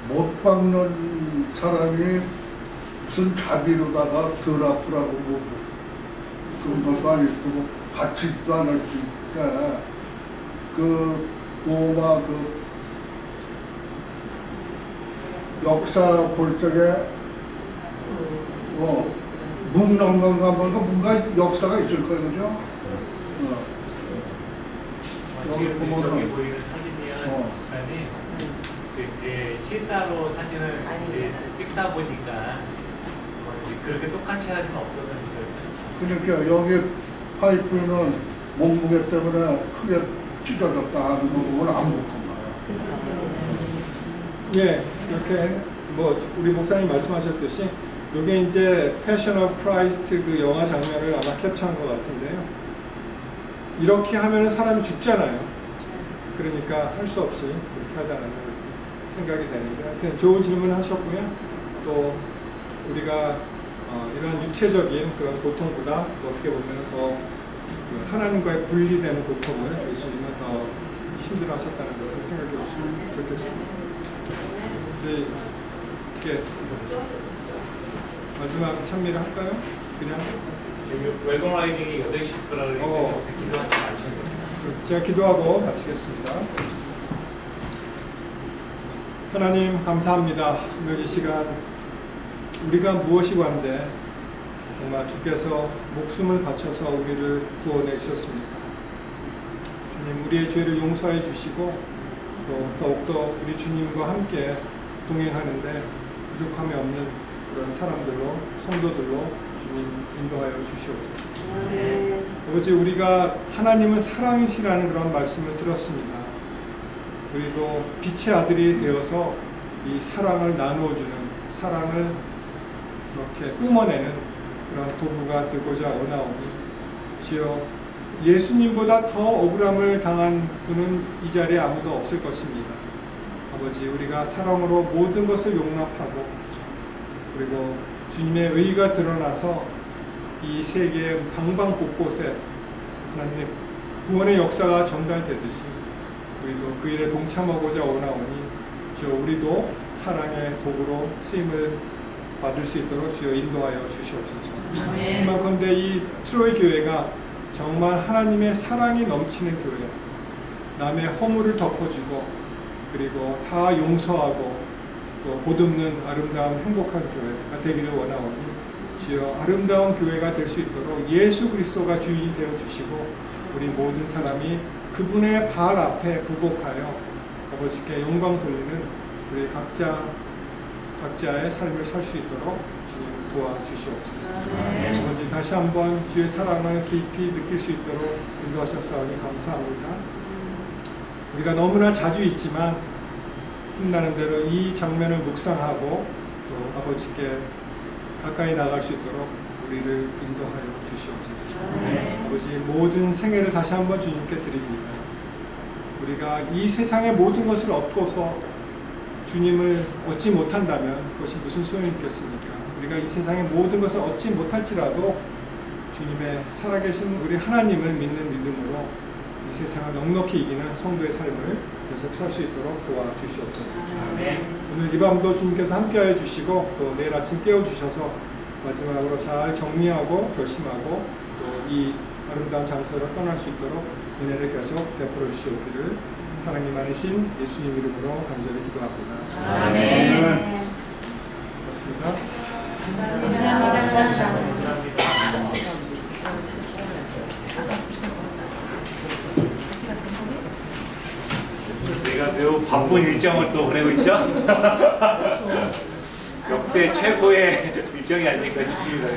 못 박는 사람이 무슨 자비로다가 덜 아프라고 뭐 그런 것도 아니고 받지도 않을 때 그 로마 그 역사 볼 적에 묵랑강 가면 뭔가 역사가 있을 거예요, 그죠? 여기 보이는 사진이요. 이제 실사로 사진을 이제 찍다 보니까 그렇게 똑같이 할 수는 없어서 그러니까 여기 파이프는 몸무게 때문에 크게 찢어졌다 하는 거 보면 안 못 건가요? 예, 이렇게 뭐 우리 목사님 말씀하셨듯이 이게 이제 패션 오브 크라이스트 그 영화 장면을 아마 캡처한 것 같은데요. 이렇게 하면 사람이 죽잖아요. 그러니까 할 수 없이 그렇게 하자는 생각이 되는데, 하여튼 좋은 질문 하셨고요. 또 우리가 이런 육체적인 그런 고통보다 또 어떻게 보면 더 하나님과의 분리되는 고통을 예수님은 더 힘들어하셨다는 것을 생각해 주시면 좋겠습니다. 네, 어떻게 마지막 찬미를 할까요? 그냥 웰컴 라이딩이 8시 거라 그랬는데 기도하지 마시는 거예요. 제가 기도하고 마치겠습니다. 하나님 감사합니다. 오늘 이 시간 우리가 무엇이고 한데 정말 주께서 목숨을 바쳐서 우리를 구원해 주셨습니다. 주님, 우리의 죄를 용서해 주시고 또 더욱더 우리 주님과 함께 동행하는데 부족함이 없는 그런 사람들로, 성도들로 주님 인도하여 주시옵소서. 아버지, 우리가 하나님은 사랑이시라는 그런 말씀을 들었습니다. 우리도 빛의 아들이 되어서 이 사랑을 나누어주는, 사랑을 이렇게 뿜어내는 그런 도구가 되고자 원하오니 주여, 예수님보다 더 억울함을 당한 분은 이 자리에 아무도 없을 것입니다. 아버지, 우리가 사랑으로 모든 것을 용납하고 그리고 주님의 의가 드러나서 이 세계 방방곳곳에 하나님의 구원의 역사가 전달되듯이 우리도 그 일에 동참하고자 원하오니 주여, 우리도 사랑의 도구로 쓰임을 받을 수 있도록 주여 인도하여 주시옵소서. 그만큼데 이 트로이 교회가 정말 하나님의 사랑이 넘치는 교회, 남의 허물을 덮어주고 그리고 다 용서하고 또 보듬는 아름다운 행복한 교회가 되기를 원하오니 주여, 아름다운 교회가 될 수 있도록 예수 그리스도가 주인이 되어 주시고 우리 모든 사람이 그분의 발 앞에 부복하여 아버지께 영광 돌리는 우리 각자의 삶을 살 수 있도록 주님 도와주시옵소서. 아버지, 다시 한번 주의 사랑을 깊이 느낄 수 있도록 인도하셨사오니 감사합니다. 우리가 너무나 자주 있지만 힘나는 대로 이 장면을 묵상하고 또 아버지께 가까이 나갈 수 있도록 우리를 인도하여 주시옵소서. 아버지, 모든 생애를 다시 한번 주님께 드립니다. 우리가 이 세상의 모든 것을 얻고서 주님을 얻지 못한다면 그것이 무슨 소용이 있겠습니까? 우리가 이 세상의 모든 것을 얻지 못할지라도 주님의 살아계신 우리 하나님을 믿는 믿음으로 이 세상을 넉넉히 이기는 성도의 삶을 계속 살 수 있도록 도와주시옵소서. 오늘 이 밤도 주님께서 함께하여 주시고 또 내일 아침 깨워주셔서 마지막으로 잘 정리하고 결심하고 또 이 아름다운 장소를 떠날 수 있도록 은혜를 계속 베풀어 주시옵기를 사랑이 많으신 예수님 이름으로 간절히 기도합니다. 아멘. 고맙습니다. 내가 매우 바쁜 일정을 또 보내고 있죠? 역대 최고의 일정이 아닐까 싶습니다.